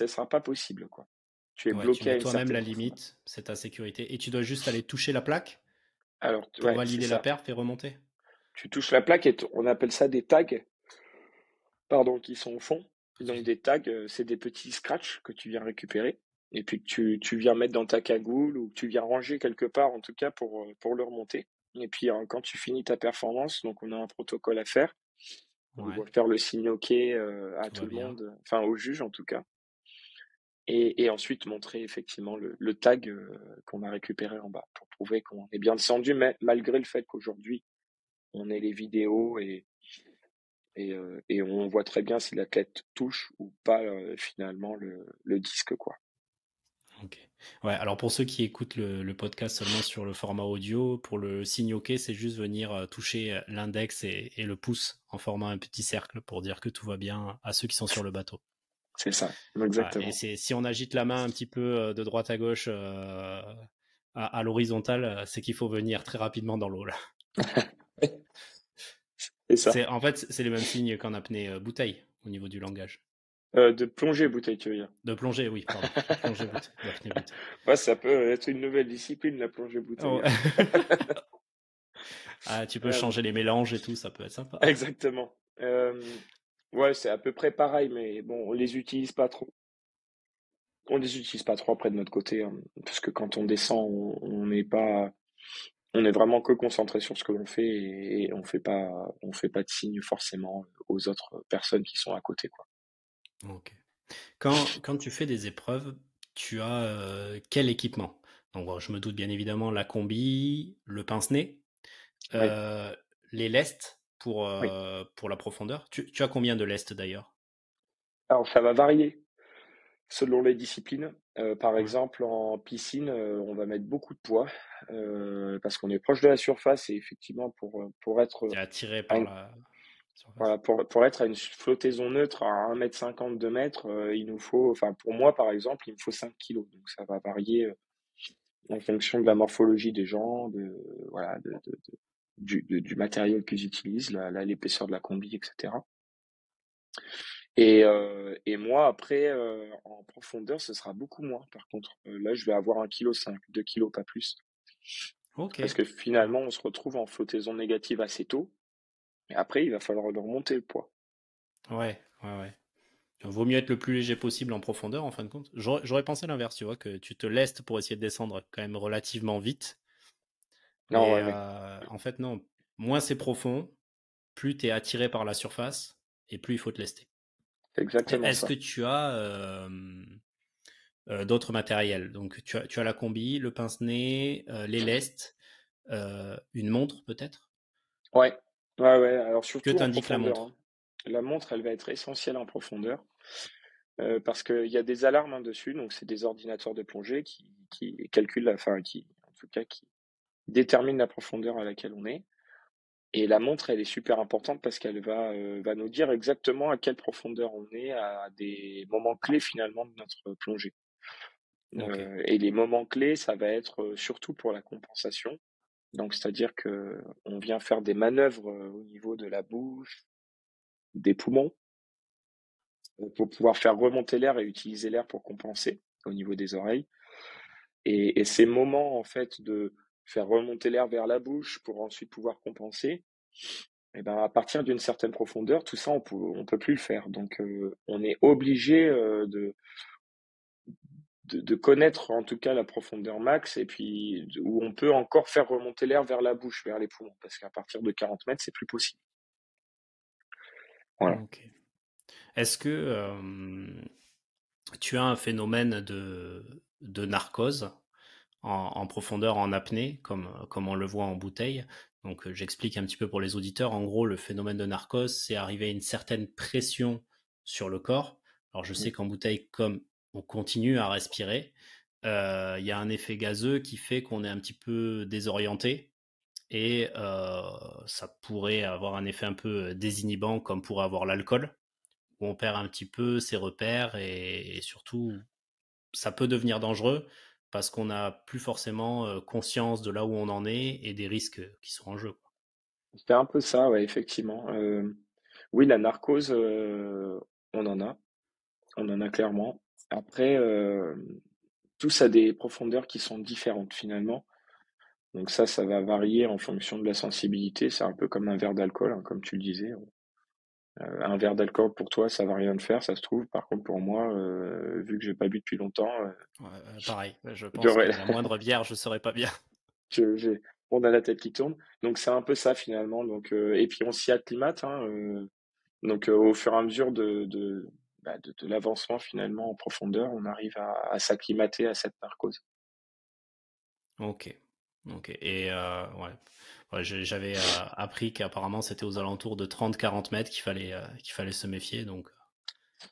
sera pas possible, quoi. Tu es Ouais, tu bloqué à mets une toi-même certaine la profondeur. limite, c'est ta sécurité. Et tu dois juste aller toucher la plaque Alors, pour ouais, c'est valider la ça. perf et remonter. Tu touches la plaque et on appelle ça des tags, pardon, qui sont au fond. Pas de Donc, souci. des tags, c'est des petits scratchs que tu viens récupérer et puis que tu viens mettre dans ta cagoule ou que tu viens ranger quelque part, en tout cas, pour le remonter. Et puis, quand tu finis ta performance, donc on a un protocole à faire. On Ouais, doit faire le signe OK à tout tout va le bien. monde, enfin au juge en tout cas, et ensuite montrer effectivement le tag qu'on a récupéré en bas pour prouver qu'on est bien descendu, mais malgré le fait qu'aujourd'hui on ait les vidéos et on voit très bien si l'athlète touche ou pas finalement le disque quoi. Ok. Ouais, alors pour ceux qui écoutent le podcast seulement sur le format audio, pour le signe OK, c'est juste venir toucher l'index et le pouce en formant un petit cercle pour dire que tout va bien à ceux qui sont sur le bateau. C'est ça, Voilà. Et exactement. c'est si on agite la main un petit peu de droite à gauche à l'horizontale, c'est qu'il faut venir très rapidement dans l'eau là. C'est ça. En fait c'est les mêmes signes qu'en apnée bouteille au niveau du langage. De plonger bouteille, tu veux dire. De plongée, oui, pardon. De plongée bouteille, d'apnée bouteille. Ouais, ça peut être une nouvelle discipline, la plongée bouteille, Oh. hein. Ah, tu peux Euh, changer les mélanges et tout, ça peut être sympa. Exactement. Ouais, c'est à peu près pareil, mais bon, on les utilise pas trop. On les utilise pas trop après de notre côté, hein, parce que quand on descend, on n'est pas, on est vraiment que concentré sur ce que l'on fait et on fait pas de signe forcément aux autres personnes qui sont à côté, quoi. Ok. Quand tu fais des épreuves, tu as quel équipement? Donc, bon, je me doute bien évidemment la combi, le pince-nez, Oui, euh, les lestes oui. pour la profondeur. Tu as combien de lestes d'ailleurs? Alors ça va varier selon les disciplines. Par Ouais. exemple, en piscine, on va mettre beaucoup de poids parce qu'on est proche de la surface et effectivement pour Tu être es attiré à par une la surface. Voilà, pour être à une flottaison neutre à 1,50 m, 2 mètres, il nous faut, enfin pour moi par exemple, il me faut 5 kilos. Donc ça va varier en fonction de la morphologie des gens, voilà, du matériel qu'ils utilisent, l'épaisseur de la combi, etc. Et moi après, en profondeur, ce sera beaucoup moins. Par contre, là, je vais avoir 1,5 kg, 2 kilos, pas plus. Ok. Parce que Ouais. finalement, on se retrouve en flottaison négative assez tôt. Et après, il va falloir le remonter le poids. Ouais, ouais, ouais. Vaut mieux être le plus léger possible en profondeur en fin de compte. J'aurais pensé l'inverse, tu vois, que tu te lestes pour essayer de descendre quand même relativement vite. Non, Mais ouais, ouais, en fait, non. Moins c'est profond, plus tu es attiré par la surface et plus il faut te lester. c'est exactement Est-ce que ça. tu as d'autres matériels? Donc, tu as la combi, le pince-nez, les lestes, une montre peut-être? Ouais, ouais, ouais. Alors Que surtout en t'indique la profondeur, hein. montre? La montre, elle va être essentielle en profondeur. parce qu'il y a des alarmes, hein, dessus, donc c'est des ordinateurs de plongée qui calculent, enfin qui, en tout cas, qui déterminent la profondeur à laquelle on est. Et la montre, elle est super importante parce qu'elle va nous dire exactement à quelle profondeur on est à des moments clés finalement de notre plongée. OK. Et les moments clés, ça va être, surtout pour la compensation. Donc c'est-à-dire que on vient faire des manœuvres, au niveau de la bouche, des poumons, pour pouvoir faire remonter l'air et utiliser l'air pour compenser au niveau des oreilles. Et ces moments en fait de faire remonter l'air vers la bouche pour ensuite pouvoir compenser, et ben, à partir d'une certaine profondeur, tout ça on peut plus le faire. Donc on est obligé, de connaître en tout cas la profondeur max et puis où on peut encore faire remonter l'air vers la bouche, vers les poumons, parce qu'à partir de 40 mètres, c'est plus possible. Voilà. OK. Est-ce que, tu as un phénomène de narcose en profondeur, en apnée, comme on le voit en bouteille? Donc, j'explique un petit peu pour les auditeurs. En gros, le phénomène de narcose, c'est arriver à une certaine pression sur le corps. Alors, je Mmh. sais qu'en bouteille, comme on continue à respirer, il y a un effet gazeux qui fait qu'on est un petit peu désorienté et ça pourrait avoir un effet un peu désinhibant comme pourrait avoir l'alcool, où on perd un petit peu ses repères et surtout, ça peut devenir dangereux parce qu'on n'a plus forcément conscience de là où on en est et des risques qui sont en jeu, quoi. C'est un peu ça, ouais, effectivement. Oui, la narcose, on en a, on en a clairement. Après, tous à des profondeurs qui sont différentes finalement. Donc ça va varier en fonction de la sensibilité. C'est un peu comme un verre d'alcool, hein, comme tu le disais. Un verre d'alcool pour toi, ça va rien te faire, ça se trouve. Par contre, pour moi, vu que j'ai pas bu depuis longtemps, Ouais, pareil, je pense que j'aurais, la moindre bière, je serais pas bien. on a la tête qui tourne. Donc c'est un peu ça finalement. Donc et puis on s'y acclimate, hein, donc au fur et à mesure de l'avancement finalement en profondeur, on arrive à s'acclimater à cette narcose. Ok, ok. Et ouais, ouais, j'avais appris qu'apparemment c'était aux alentours de 30-40 mètres qu'il fallait se méfier. Donc,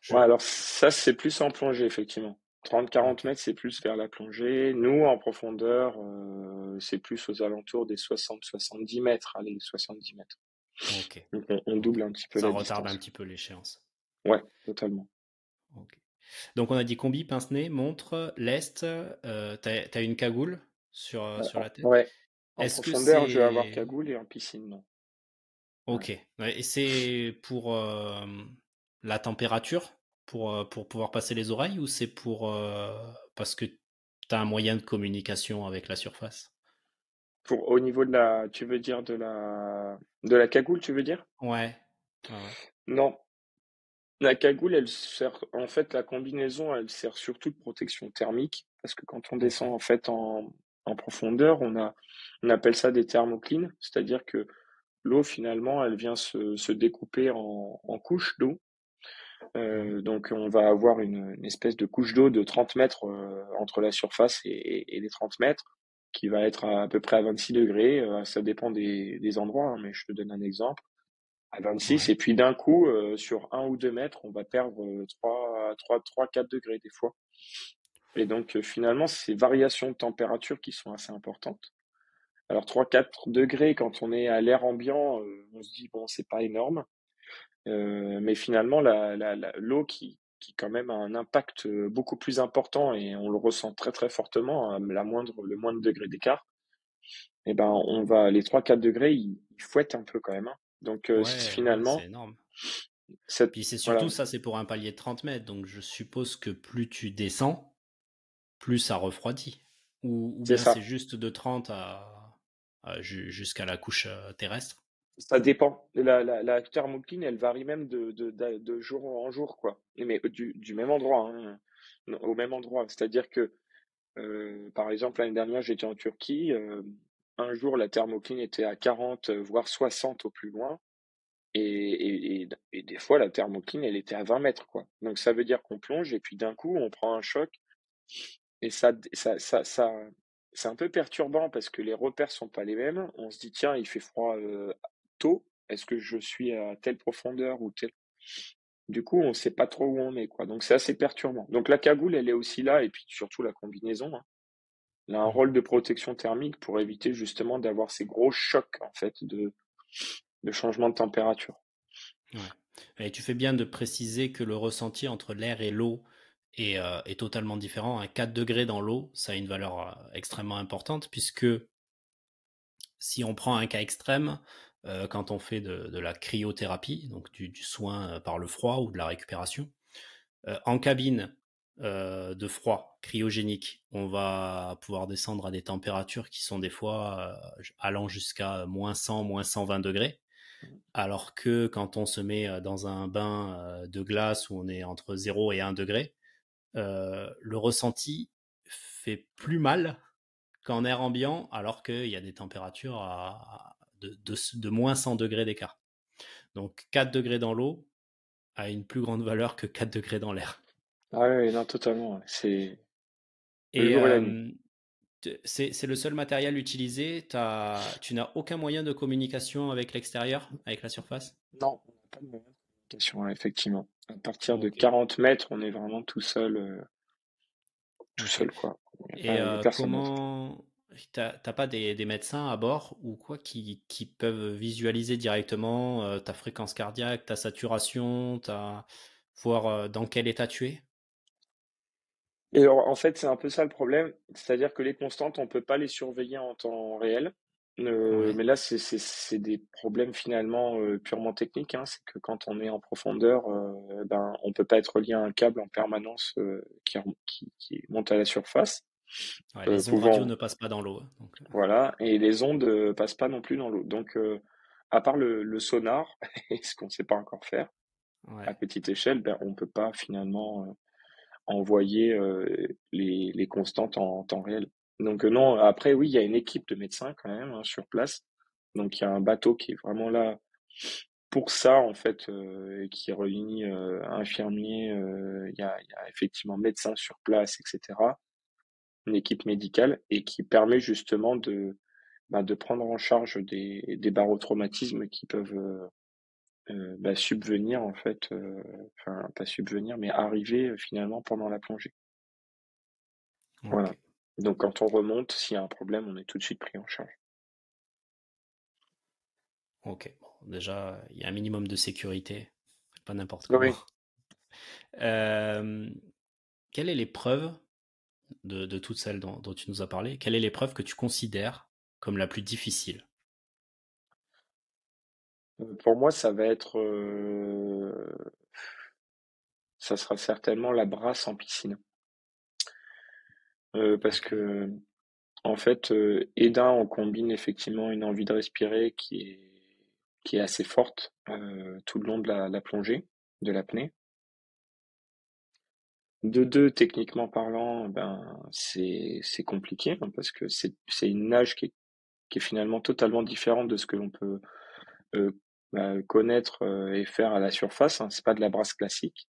je. Ouais, alors ça, c'est plus en plongée, effectivement. 30-40 Ok, mètres, c'est plus vers la plongée. Nous, en profondeur, c'est plus aux alentours des 60-70 mètres. Allez, 70 mètres. ok, Donc, on ok. double un petit peu Ça la retarde un distance. petit peu l'échéance. Ouais, totalement. Ok. Donc on a dit combi, pince-nez, montre, lest. T'as une cagoule sur la tête. Ouais, en Est-ce que profondeur, je vais avoir c'est. cagoule et en piscine, non. Ouais. Ok. Ouais, et c'est pour la température, pour pouvoir passer les oreilles, ou c'est pour parce que t'as un moyen de communication avec la surface? Au niveau de tu veux dire de la cagoule, tu veux dire? Ouais. Ouais, ouais. Non. La cagoule, elle sert, en fait, la combinaison, elle sert surtout de protection thermique, parce que quand on Ok. descend, en fait, en profondeur, on appelle ça des thermoclines, c'est-à-dire que l'eau, finalement, elle vient se découper en couches d'eau. Ouais. Donc, on va avoir une espèce de couche d'eau de 30 mètres entre la surface et les 30 mètres, qui va être à peu près à 26 degrés. Ça dépend des endroits, hein, mais je te donne un exemple à 26, Ouais. et puis d'un coup, sur 1 ou 2 mètres, on va perdre 4 degrés des fois. Et donc finalement, ces variations de température qui sont assez importantes. Alors 3-4 degrés quand on est à l'air ambiant, on se dit bon, c'est pas énorme. Mais finalement l'eau qui quand même a un impact, beaucoup plus important, et on le ressent très, très fortement à le moindre degré d'écart, et ben on va les 3-4 degrés, ils fouettent un peu quand même, hein. Donc Ouais, ouais, c'est finalement énorme. cette Puis c'est surtout voilà, ça, c'est pour un palier de 30 mètres. Donc je suppose que plus tu descends, plus ça refroidit. Ou c'est bien c'est ça. juste de 30 jusqu'à la couche terrestre. Ça dépend. La thermocline, elle varie même de jour en jour, quoi. Mais du même endroit, hein, au même endroit. C'est-à-dire que, par exemple, l'année dernière, j'étais en Turquie. Un jour, la thermocline était à 40, voire 60 au plus loin. Et des fois, la thermocline, elle était à 20 mètres, quoi. Donc, ça veut dire qu'on plonge et puis d'un coup, on prend un choc. Et c'est un peu perturbant parce que les repères sont pas les mêmes. On se dit: «Tiens, il fait froid, tôt. Est-ce que je suis à telle profondeur ou telle?» Du coup, on sait pas trop où on est, quoi. Donc c'est assez perturbant. Donc la cagoule, elle est aussi là et puis surtout la combinaison, hein. Elle a un Mmh. rôle de protection thermique pour éviter justement d'avoir ces gros chocs, en fait, de changement de température. Ouais. Et tu fais bien de préciser que le ressenti entre l'air et l'eau est totalement différent. Un 4 degrés dans l'eau, ça a une valeur extrêmement importante puisque si on prend un cas extrême, quand on fait de la cryothérapie, donc du soin par le froid ou de la récupération, en cabine de froid cryogénique, on va pouvoir descendre à des températures qui sont des fois allant jusqu'à moins 100, moins 120 degrés. Alors que quand on se met dans un bain de glace où on est entre 0 et 1 degré, le ressenti fait plus mal qu'en air ambiant, alors qu'il y a des températures de moins 100 degrés d'écart. Donc 4 degrés dans l'eau a une plus grande valeur que 4 degrés dans l'air. Ah ouais, non, totalement. Ouais. C'est le Et jour et la nuit. c'est le seul matériel utilisé. Tu n'as aucun moyen de communication avec l'extérieur, avec la surface. Non, on n'a pas de moyen de communication, ouais, effectivement. À partir de Ok, 40 mètres, on est vraiment tout ok. seul, quoi. Et Il y a personne d'autre. comment t'as pas des médecins à bord ou quoi qui peuvent visualiser directement ta fréquence cardiaque, ta saturation, voir dans quel état tu es? Et alors, en fait, c'est un peu ça le problème, c'est-à-dire que les constantes, on peut pas les surveiller en temps réel. Ouais, Mais là, c'est des problèmes finalement purement techniques, hein. C'est que quand on est en profondeur, ben, on peut pas être relié à un câble en permanence qui monte à la surface, ouais, les ondes radio pouvant, ne passent pas dans l'eau, hein, donc, voilà, et les ondes passent pas non plus dans l'eau. Donc, à part le sonar, et ce qu'on sait pas encore faire ouais, à petite échelle, ben, on peut pas finalement envoyer les constantes en temps réel. Donc non, après oui, il y a une équipe de médecins quand même, hein, sur place. Donc il y a un bateau qui est vraiment là pour ça en fait, et qui réunit infirmiers, il y a effectivement médecins sur place, etc. Une équipe médicale et qui permet justement de prendre en charge des barotraumatismes qui peuvent subvenir en fait, enfin pas subvenir, mais arriver finalement pendant la plongée. Voilà. ok, Donc quand on remonte, s'il y a un problème, on est tout de suite pris en charge. ok. Bon, déjà, il y a un minimum de sécurité, pas n'importe comment. Oui. Euh, quelle est l'épreuve de toutes celles dont tu nous as parlé? Quelle est l'épreuve que tu considères comme la plus difficile? Pour moi, ça sera certainement la brasse en piscine. Parce Ok. que en fait, et d'un, on combine effectivement une envie de respirer qui est assez forte tout le long de la plongée, de l'apnée. De deux, techniquement parlant, ben c'est compliqué, hein, parce que c'est une nage qui est finalement totalement différente de ce que l'on peut euh, connaître et faire à la surface, hein. C'est pas de la brasse classique.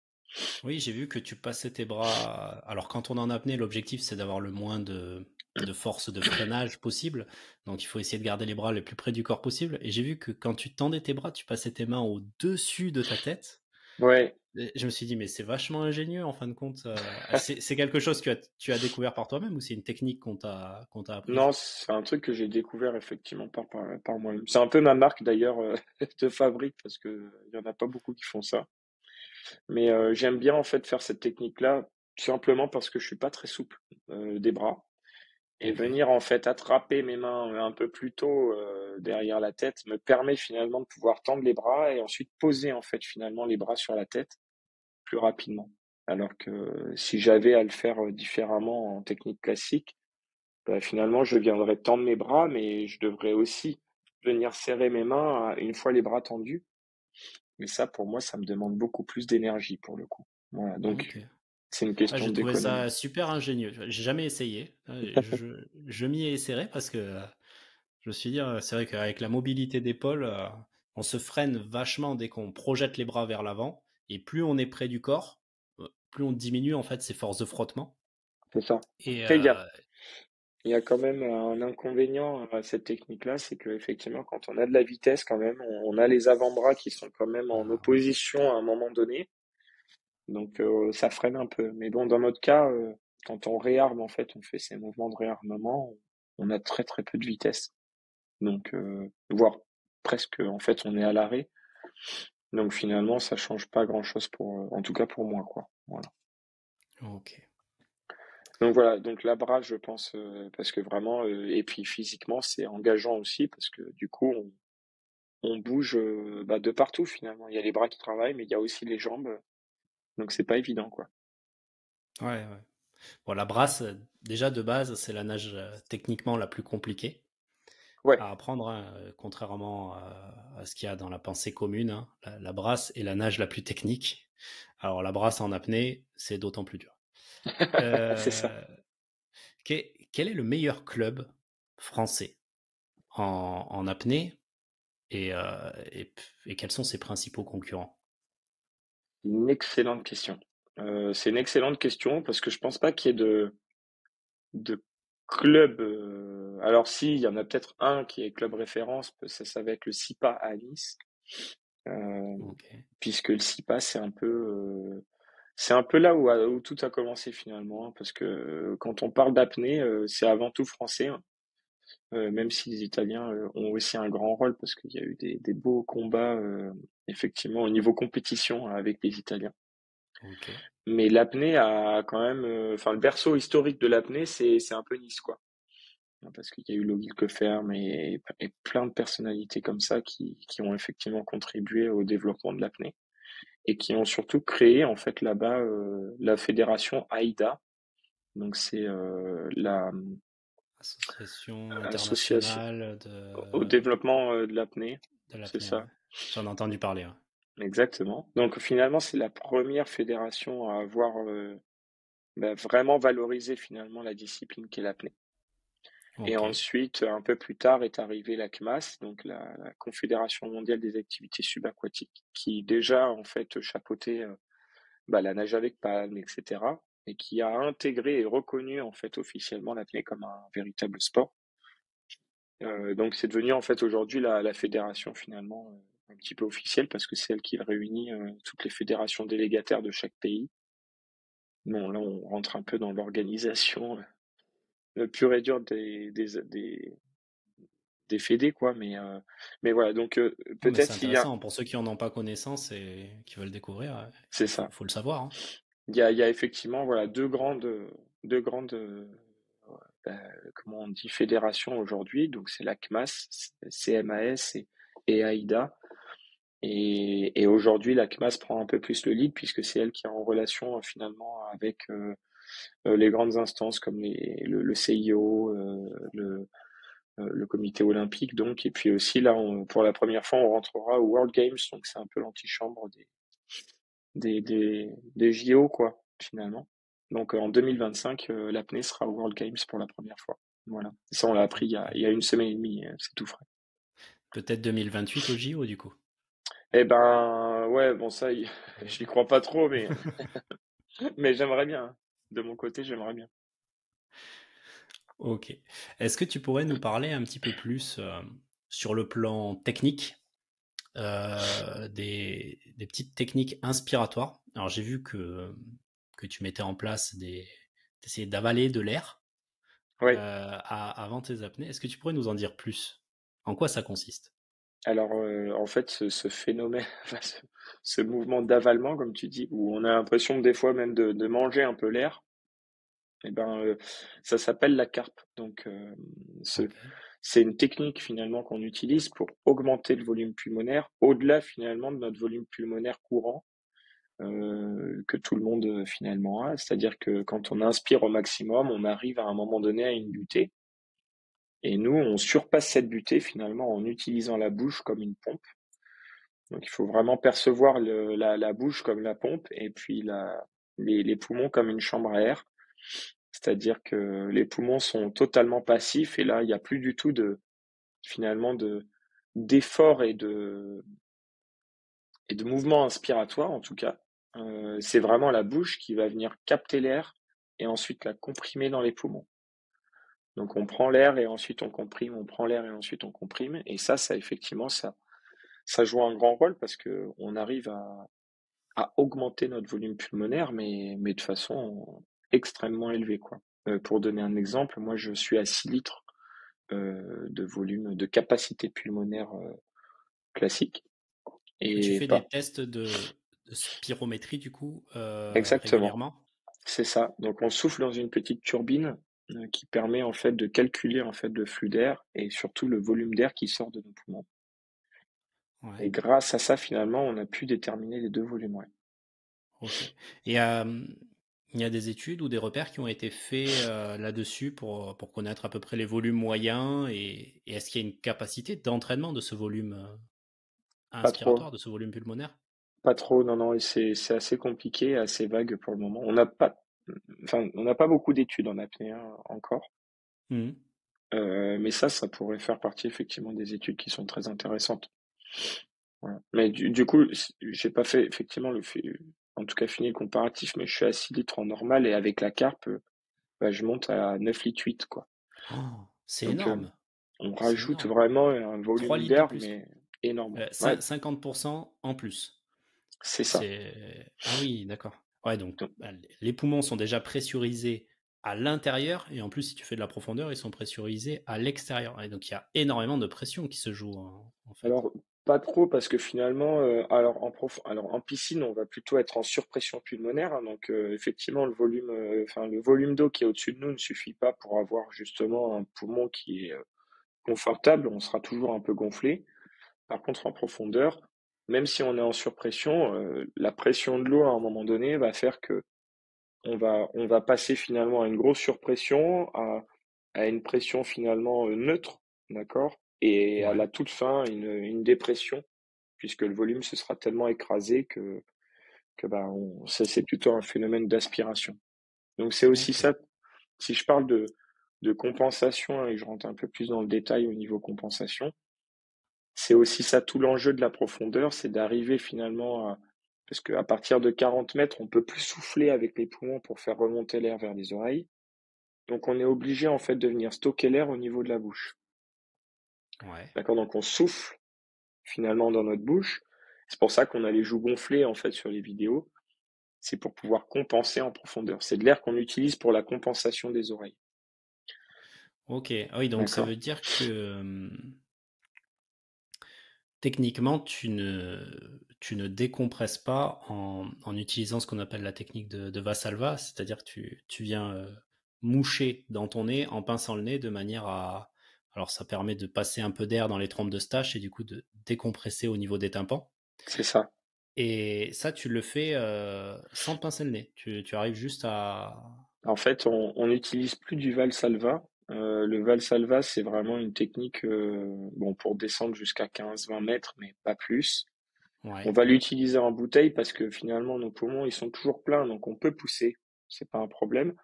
Oui, j'ai vu que tu passais tes bras. Alors, quand on est en apnée, l'objectif, c'est d'avoir le moins de force de freinage possible. Donc, il faut essayer de garder les bras le plus près du corps possible. Et j'ai vu que quand tu tendais tes bras, tu passais tes mains au-dessus de ta tête. Ouais, Et je me suis dit, mais c'est vachement ingénieux en fin de compte. C'est quelque chose que tu as découvert par toi-même ou c'est une technique qu'on t'a apprise? non, c'est un truc que j'ai découvert effectivement par moi-même. C'est un peu ma marque d'ailleurs de fabrique parce que il y en a pas beaucoup qui font ça. Mais j'aime bien en fait faire cette technique-là simplement parce que je suis pas très souple des bras et Ok. venir en fait attraper mes mains un peu plus tôt derrière la tête me permet finalement de pouvoir tendre les bras et ensuite poser en fait finalement les bras sur la tête plus rapidement. Alors que si j'avais à le faire différemment en technique classique, bah, finalement, je viendrais tendre mes bras, mais je devrais aussi venir serrer mes mains une fois les bras tendus. Mais ça, pour moi, ça me demande beaucoup plus d'énergie pour le coup. Voilà, donc Ok. c'est une Ah, question j'ai trouvé d'économie. ça super ingénieux. J'ai jamais essayé. Je m'y ai essayé parce que je me suis dit, c'est vrai qu'avec la mobilité d'épaule, on se freine vachement dès qu'on projette les bras vers l'avant. Et plus on est près du corps, plus on diminue en fait ses forces de frottement. C'est ça. Et Après, il y a quand même un inconvénient à cette technique-là, c'est que effectivement, quand on a de la vitesse, quand même, on a les avant-bras qui sont quand même en ah oui, opposition à un moment donné. Donc ça freine un peu. Mais bon, dans notre cas, quand on réarme, en fait, on fait ces mouvements de réarmement, on a très très peu de vitesse. Donc, voire presque, en fait, on est à l'arrêt. Donc finalement, ça change pas grand-chose en tout cas pour moi, quoi. Voilà. Ok. Donc voilà, donc la bras, je pense, parce que vraiment, et puis physiquement, c'est engageant aussi parce que du coup, on bouge bah, de partout finalement. Il y a les bras qui travaillent, mais il y a aussi les jambes, donc c'est pas évident, quoi. Ouais, ouais. Bon, la brasse, déjà de base, c'est la nage techniquement la plus compliquée Ouais, à apprendre, hein, contrairement à ce qu'il y a dans la pensée commune, hein. La brasse est la nage la plus technique. Alors la brasse en apnée, c'est d'autant plus dur. c'est ça. Euh, quel est le meilleur club français en apnée et quels sont ses principaux concurrents? Une excellente question. C'est une excellente question parce que je pense pas qu'il y ait de club. Alors si, il y en a peut-être un qui est club référence, ça va être le SIPA à Nice. Euh, Ok, Puisque le SIPA, c'est un peu là où tout a commencé finalement, hein, parce que quand on parle d'apnée, c'est avant tout français, hein. Même si les Italiens ont aussi un grand rôle, parce qu'il y a eu des beaux combats, effectivement, au niveau compétition, hein, avec les Italiens. ok. Mais l'apnée a quand même, enfin, le berceau historique de l'apnée, c'est un peu Nice, quoi. Hein, parce qu'il y a eu Loïc Leferme et plein de personnalités comme ça qui ont effectivement contribué au développement de l'apnée et qui ont surtout créé en fait là-bas la fédération AIDA. Donc c'est Association l'association internationale au développement de l'apnée, de c'est l'apnée, ouais. ça, J'en ai entendu parler, ouais. exactement. Donc finalement c'est la première fédération à avoir bah, vraiment valorisé finalement la discipline qu'est l'apnée. Et Ok, ensuite, un peu plus tard, est arrivée la CMAS, donc la Confédération mondiale des activités subaquatiques, qui déjà en fait chapeautait bah, la nage avec palme, etc. Et qui a intégré et reconnu en fait officiellement l'apnée comme un véritable sport. Donc c'est devenu en fait aujourd'hui la fédération finalement un petit peu officielle parce que c'est elle qui réunit toutes les fédérations délégataires de chaque pays. Bon, là on rentre un peu dans l'organisation pure et dure des fédés, quoi. Mais voilà, donc non, mais peut-être c'est s'il y a, intéressant pour ceux qui en ont pas connaissance et qui veulent découvrir. c'est Il faut, ça. faut le savoir, hein. Il y a effectivement voilà deux grandes comment on dit fédérations aujourd'hui. Donc c'est la CMAS, CMAS et AIDA. Et aujourd'hui, la CMAS prend un peu plus le lead puisque c'est elle qui est en relation finalement avec les grandes instances comme le CIO, le comité olympique donc, et puis aussi là, pour la première fois, on rentrera au World Games, donc c'est un peu l'antichambre des JO, quoi, finalement. Donc en 2025, l'apnée sera au World Games pour la première fois. Voilà. Ça, on l'a appris Ok. il y a une semaine et demie, c'est tout frais. Peut-être 2028 au JO, du coup. Eh ben, ouais, bon, ça, je n'y crois pas trop, mais j'aimerais bien, hein. De mon côté, j'aimerais bien. Ok. Est-ce que tu pourrais nous parler un petit peu plus sur le plan technique des petites techniques inspiratoires? Alors j'ai vu que tu mettais en place t'essayais d'avaler de l'air Oui. avant tes apnées. Est-ce que tu pourrais nous en dire plus? En quoi ça consiste? Alors, en fait, ce phénomène, enfin, ce mouvement d'avalement, comme tu dis, où on a l'impression des fois même de manger un peu l'air, eh ben, ça s'appelle la carpe. Donc, Ok. c'est une technique finalement qu'on utilise pour augmenter le volume pulmonaire au-delà finalement de notre volume pulmonaire courant que tout le monde finalement a. C'est-à-dire que quand on inspire au maximum, on arrive à un moment donné à une butée. Et nous, on surpasse cette butée finalement en utilisant la bouche comme une pompe. Donc il faut vraiment percevoir la bouche comme la pompe et puis les poumons comme une chambre à air. C'est-à-dire que les poumons sont totalement passifs et là, il n'y a plus du tout finalement d'effort et de mouvement inspiratoire en tout cas. C'est vraiment la bouche qui va venir capter l'air et ensuite la comprimer dans les poumons. Donc on prend l'air et ensuite on comprime, on prend l'air et ensuite on comprime. Et ça effectivement, ça joue un grand rôle parce que on arrive à augmenter notre volume pulmonaire, mais de façon extrêmement élevée, quoi. Pour donner un exemple, moi, je suis à 6 litres de volume, de capacité pulmonaire classique. Et tu Et fais pas des tests de spirométrie, du coup, exactement, régulièrement? c'est ça. Donc on souffle dans une petite turbine qui permet en fait de calculer en fait le flux d'air et surtout le volume d'air qui sort de nos poumons. Ouais, Et grâce à ça, finalement, on a pu déterminer les deux volumes. Ouais. ok. Et il y a des études ou des repères qui ont été faits là-dessus pour connaître à peu près les volumes moyens et est-ce qu'il y a une capacité d'entraînement de ce volume Pas trop, inspiratoire, de ce volume pulmonaire? pas trop. Non, non. Et c'est assez compliqué, assez vague pour le moment. On n'a pas, enfin, on n'a pas beaucoup d'études en apnée encore. Mhm. Mais ça pourrait faire partie effectivement des études qui sont très intéressantes. Voilà. Mais du coup, j'ai pas fait effectivement en tout cas fini le comparatif, mais je suis à 6 litres en normal et avec la carpe, bah, je monte à 9 litres 8, quoi. Oh, c'est Donc, énorme, on c'est rajoute énorme. vraiment un 3 volume litres de d'air, plus. mais énorme. Ouais, 50% en plus. c'est ça. Ah oui, d'accord. Ouais, donc Donc, bah, les poumons sont déjà pressurisés à l'intérieur et en plus, si tu fais de la profondeur, ils sont pressurisés à l'extérieur. Et donc, il y a énormément de pression qui se joue en fait. alors, pas trop parce que finalement, alors en piscine, on va plutôt être en surpression pulmonaire, hein, donc effectivement, le volume d'eau qui est au-dessus de nous ne suffit pas pour avoir justement un poumon qui est confortable. On sera toujours un peu gonflé. Par contre, en profondeur, même si on est en surpression, la pression de l'eau à un moment donné va faire que on va passer finalement à une grosse surpression, à une pression finalement neutre, d'accord? Et à Ouais, la toute fin, une dépression, puisque le volume se sera tellement écrasé que bah, c'est plutôt un phénomène d'aspiration. Donc c'est aussi ok. ça, si je parle de compensation et que je rentre un peu plus dans le détail au niveau compensation, c'est aussi ça tout l'enjeu de la profondeur, c'est d'arriver finalement à, parce qu'à partir de 40 mètres, on peut plus souffler avec les poumons pour faire remonter l'air vers les oreilles. Donc on est obligé en fait de venir stocker l'air au niveau de la bouche. Ouais. D'accord? Donc on souffle finalement dans notre bouche. C'est pour ça qu'on a les joues gonflées en fait sur les vidéos. C'est pour pouvoir compenser en profondeur. C'est de l'air qu'on utilise pour la compensation des oreilles. Ok. Ah oui, donc ça D'accord? veut dire que techniquement, tu ne décompresses pas en utilisant ce qu'on appelle la technique de Valsalva, c'est-à-dire que tu viens moucher dans ton nez en pinçant le nez de manière à... Alors ça permet de passer un peu d'air dans les trompes de Stache et du coup de décompresser au niveau des tympans. C'est ça. Et ça, tu le fais sans pincer le nez. Tu arrives juste à... En fait, on n'utilise plus du Valsalva. Le Valsalva, c'est vraiment une technique bon, pour descendre jusqu'à 15-20 mètres, mais pas plus. On Ouais, va l'utiliser en bouteille parce que finalement, nos poumons, ils sont toujours pleins, donc on peut pousser. C'est pas un problème.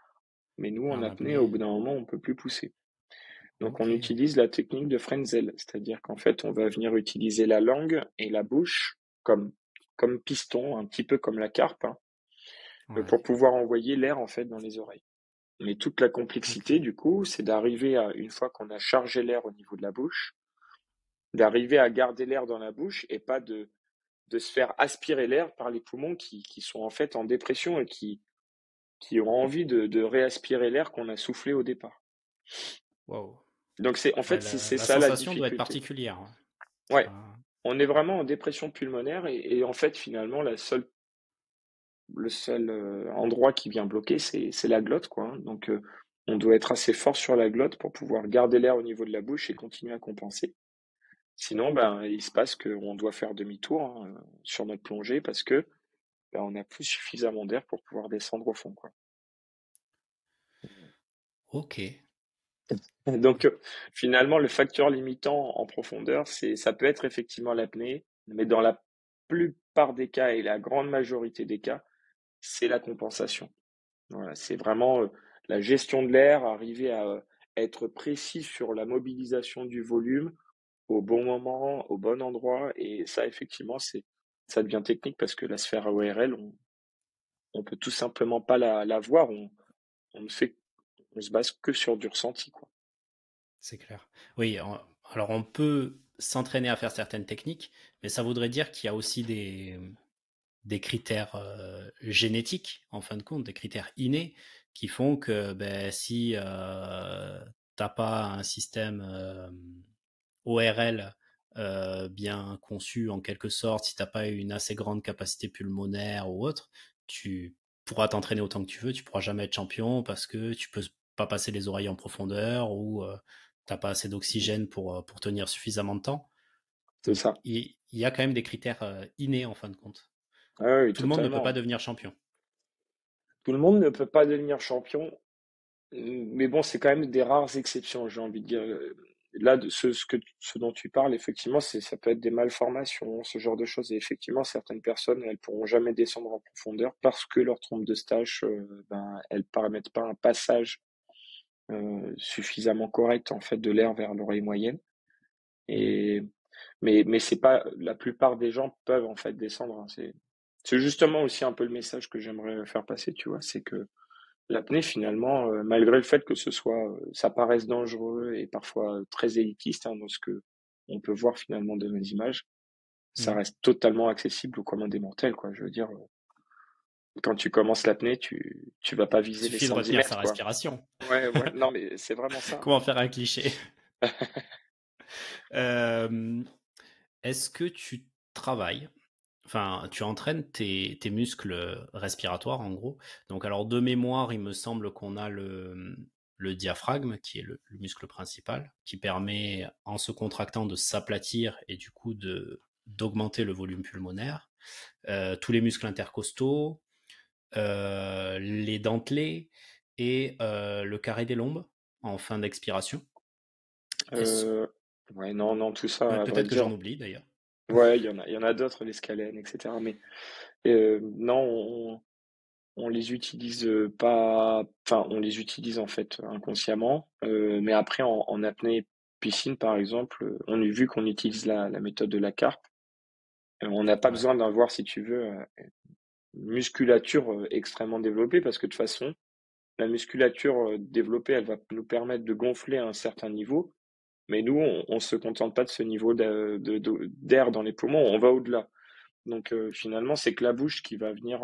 Mais nous, mais en en apnée, au apnée. bout d'un moment, on peut plus pousser. Donc, Ok, on utilise la technique de Frenzel, c'est-à-dire qu'en fait, on va venir utiliser la langue et la bouche comme piston, un petit peu comme la carpe, hein, pour ouais, pouvoir envoyer l'air en fait dans les oreilles. Mais toute la ok. complexité, du coup, c'est d'arriver à, une fois qu'on a chargé l'air au niveau de la bouche, d'arriver à garder l'air dans la bouche et pas de se faire aspirer l'air par les poumons qui sont en fait en dépression et qui ont envie de réaspirer l'air qu'on a soufflé au départ. Wow. Donc c'est en Ouais, fait la, c'est la ça la sensation doit être difficulté. particulière. Ouais. Ouais, Ça... on est vraiment en dépression pulmonaire et en fait finalement le seul endroit qui vient bloquer c'est la glotte quoi, hein. Donc on doit être assez fort sur la glotte pour pouvoir garder l'air au niveau de la bouche et continuer à compenser. Sinon, ben, il se passe qu'on doit faire demi-tour hein, sur notre plongée parce que ben, on n'a plus suffisamment d'air pour pouvoir descendre au fond, quoi. Ok. Donc, finalement, le facteur limitant en profondeur, ça peut être effectivement l'apnée, mais dans la plupart des cas et la grande majorité des cas, c'est la compensation. Voilà, c'est vraiment la gestion de l'air, arriver à être précis sur la mobilisation du volume au bon moment, au bon endroit. Et ça, effectivement, ça devient technique parce que la sphère ORL, on peut tout simplement pas la voir. On ne fait, on se base que sur du ressenti, quoi. C'est clair. Oui, alors on peut s'entraîner à faire certaines techniques, mais ça voudrait dire qu'il y a aussi des critères génétiques, en fin de compte, des critères innés, qui font que ben, si t'as pas un système ORL bien conçu en quelque sorte, si t'as pas une assez grande capacité pulmonaire ou autre, tu pourras t'entraîner autant que tu veux, tu pourras jamais être champion parce que tu peux pas passer les oreilles en profondeur ou t'as pas assez d'oxygène pour tenir suffisamment de temps. C'est Donc ça. il y a quand même des critères innés en fin de compte. Ah oui, Tout le monde ne peut pas totalement. devenir champion. Tout le monde ne peut pas devenir champion, mais bon, c'est quand même des rares exceptions, j'ai envie de dire. Là, ce dont tu parles, effectivement, ça peut être des malformations, ce genre de choses. Et effectivement, certaines personnes, elles pourront jamais descendre en profondeur parce que leur trompe de stage, ben, elles permettent pas un passage suffisamment correct en fait de l'air vers l'oreille moyenne. Mm. Et mais c'est pas la plupart des gens peuvent en fait descendre, hein. C'est justement aussi un peu le message que j'aimerais faire passer, tu vois, c'est que l'apnée finalement, malgré le fait que ça paraisse dangereux et parfois très élitiste, hein, dans ce que on peut voir finalement de nos images, ça Mm. reste totalement accessible au commun des mortels, quoi. Je veux dire, quand tu commences l'apnée, tu vas pas Il viser les suffit de 110 retenir sa mètres, quoi. respiration. Ouais, ouais, non, mais c'est vraiment ça. Comment faire un cliché? Euh, Est-ce que tu travailles, enfin, tu entraînes tes muscles respiratoires en gros. Donc, alors de mémoire, il me semble qu'on a le diaphragme, qui est le muscle principal, qui permet, en se contractant, de s'aplatir et du coup d'augmenter le volume pulmonaire. Tous les muscles intercostaux, les dentelés et le carré des lombes en fin d'expiration. Est-ce, Euh, ouais, non, non, tout ça, à vrai peut-être que dire, j'en oublie d'ailleurs. ouais, il y en a d'autres, les scalènes, etc. Mais non, on les utilise pas, enfin, on les utilise en fait inconsciemment. Mais après, en apnée piscine, par exemple, on a vu qu'on utilise la méthode de la carpe. On n'a pas Ouais. besoin d'avoir, si tu veux, une musculature extrêmement développée parce que de toute façon, la musculature développée, elle va nous permettre de gonfler à un certain niveau. Mais nous, on se contente pas de ce niveau d'air dans les poumons, on va au-delà. Donc finalement, c'est que la bouche qui va venir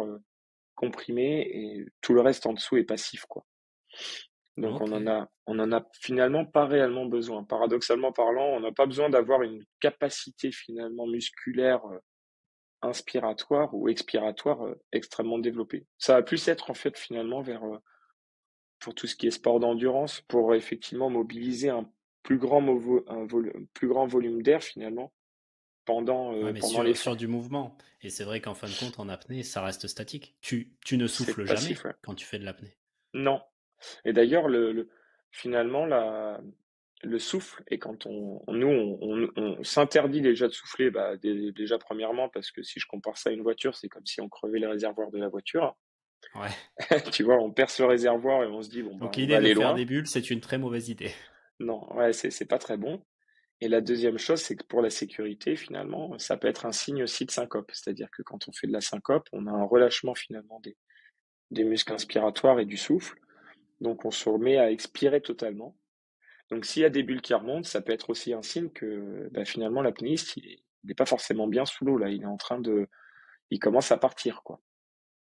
comprimer et tout le reste en dessous est passif, quoi. Donc Ok. on en a finalement pas réellement besoin. Paradoxalement parlant, on n'a pas besoin d'avoir une capacité finalement musculaire inspiratoire ou expiratoire extrêmement développée. Ça va plus être en fait finalement vers pour tout ce qui est sport d'endurance, pour effectivement mobiliser un plus grand volume d'air finalement Ouais, mais pendant sur l'effort. du mouvement. Et c'est vrai qu'en fin de compte, en apnée, ça reste statique. Tu ne C'est souffles passif, jamais ouais. quand tu fais de l'apnée. Non. Et d'ailleurs, finalement, le souffle, et quand on s'interdit déjà de souffler, bah, déjà premièrement, parce que si je compare ça à une voiture, c'est comme si on crevait les réservoirs de la voiture. Ouais. Tu vois, on perce le réservoir et on se dit, bon, bah, Donc on va l'idée de aller faire loin. des bulles, c'est une très mauvaise idée. Non, ouais, c'est pas très bon. Et la deuxième chose, c'est que pour la sécurité, finalement, ça peut être un signe aussi de syncope. C'est-à-dire que quand on fait de la syncope, on a un relâchement finalement des muscles inspiratoires et du souffle. Donc on se remet à expirer totalement. Donc s'il y a des bulles qui remontent, ça peut être aussi un signe que bah, finalement l'apnéiste, il n'est pas forcément bien sous l'eau là. Il commence à partir, quoi.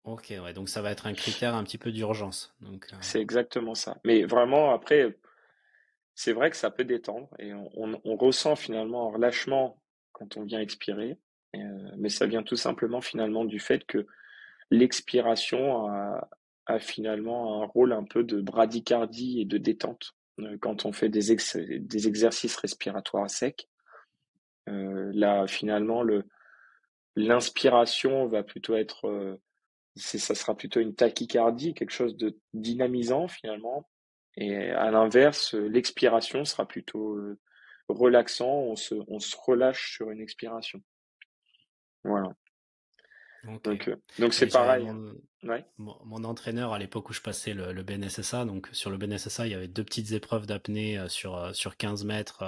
Ok, ouais, donc ça va être un critère un petit peu d'urgence. Donc, C'est exactement ça. Mais vraiment, après, c'est vrai que ça peut détendre et on ressent finalement un relâchement quand on vient expirer. Mais ça vient tout simplement finalement du fait que l'expiration a finalement un rôle un peu de bradycardie et de détente quand on fait des exercices respiratoires à sec. Là, finalement, l'inspiration va plutôt être, ça sera plutôt une tachycardie, quelque chose de dynamisant finalement. Et à l'inverse, l'expiration sera plutôt relaxant. On se relâche sur une expiration. Voilà. ok. Donc c'est Et j'avais pareil, hein. Ouais. mon entraîneur à l'époque où je passais le BNSSA. Donc sur le BNSSA, il y avait deux petites épreuves d'apnée sur 15 mètres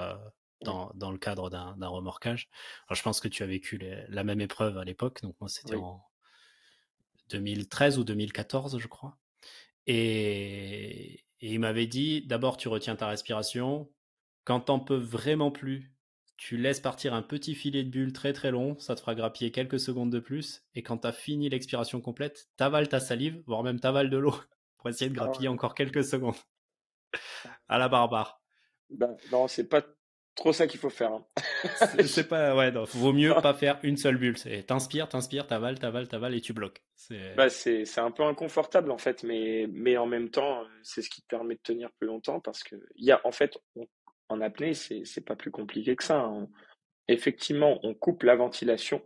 Oui. dans le cadre d'un remorquage. Alors je pense que tu as vécu la même épreuve à l'époque. Donc moi, c'était Oui. en 2013 ou 2014, je crois. Et il m'avait dit, d'abord, tu retiens ta respiration. Quand t'en peux vraiment plus, tu laisses partir un petit filet de bulles très très long, ça te fera grappiller quelques secondes de plus, et quand tu as fini l'expiration complète, t'avales ta salive, voire même t'avales de l'eau pour essayer de Ah grappiller ouais. encore quelques secondes à la barbare. Ben, non, c'est pas trop ça qu'il faut faire, hein. C'est pas, ouais, non, vaut mieux pas faire une seule bulle. C'est t'inspires, t'inspires, t'avales, t'avales, t'avales et tu bloques. C'est, Bah, c'est un peu inconfortable en fait, mais en même temps, c'est ce qui te permet de tenir plus longtemps parce que il y a en fait en apnée, c'est pas plus compliqué que ça, hein. Effectivement, on coupe la ventilation,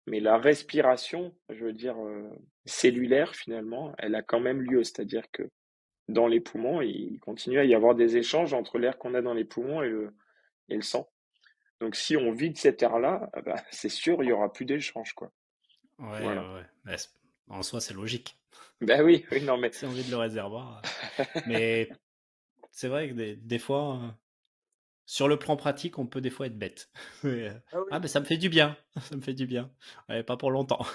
mais la respiration, je veux dire cellulaire finalement, elle a quand même lieu. C'est-à-dire que dans les poumons, il continue à y avoir des échanges entre l'air qu'on a dans les poumons et le sang. Donc si on vide cet air-là, ah bah, c'est sûr, il y aura plus d'échanges, quoi. ouais, Voilà. ouais, ouais. Mais en soi, c'est logique. Ben oui, oui, non mais Si on vide le réservoir. Mais c'est vrai que des fois, sur le plan pratique, on peut des fois être bête. ah Ah, oui. mais ça me fait du bien. Ça me fait du bien. Ouais, pas pour longtemps.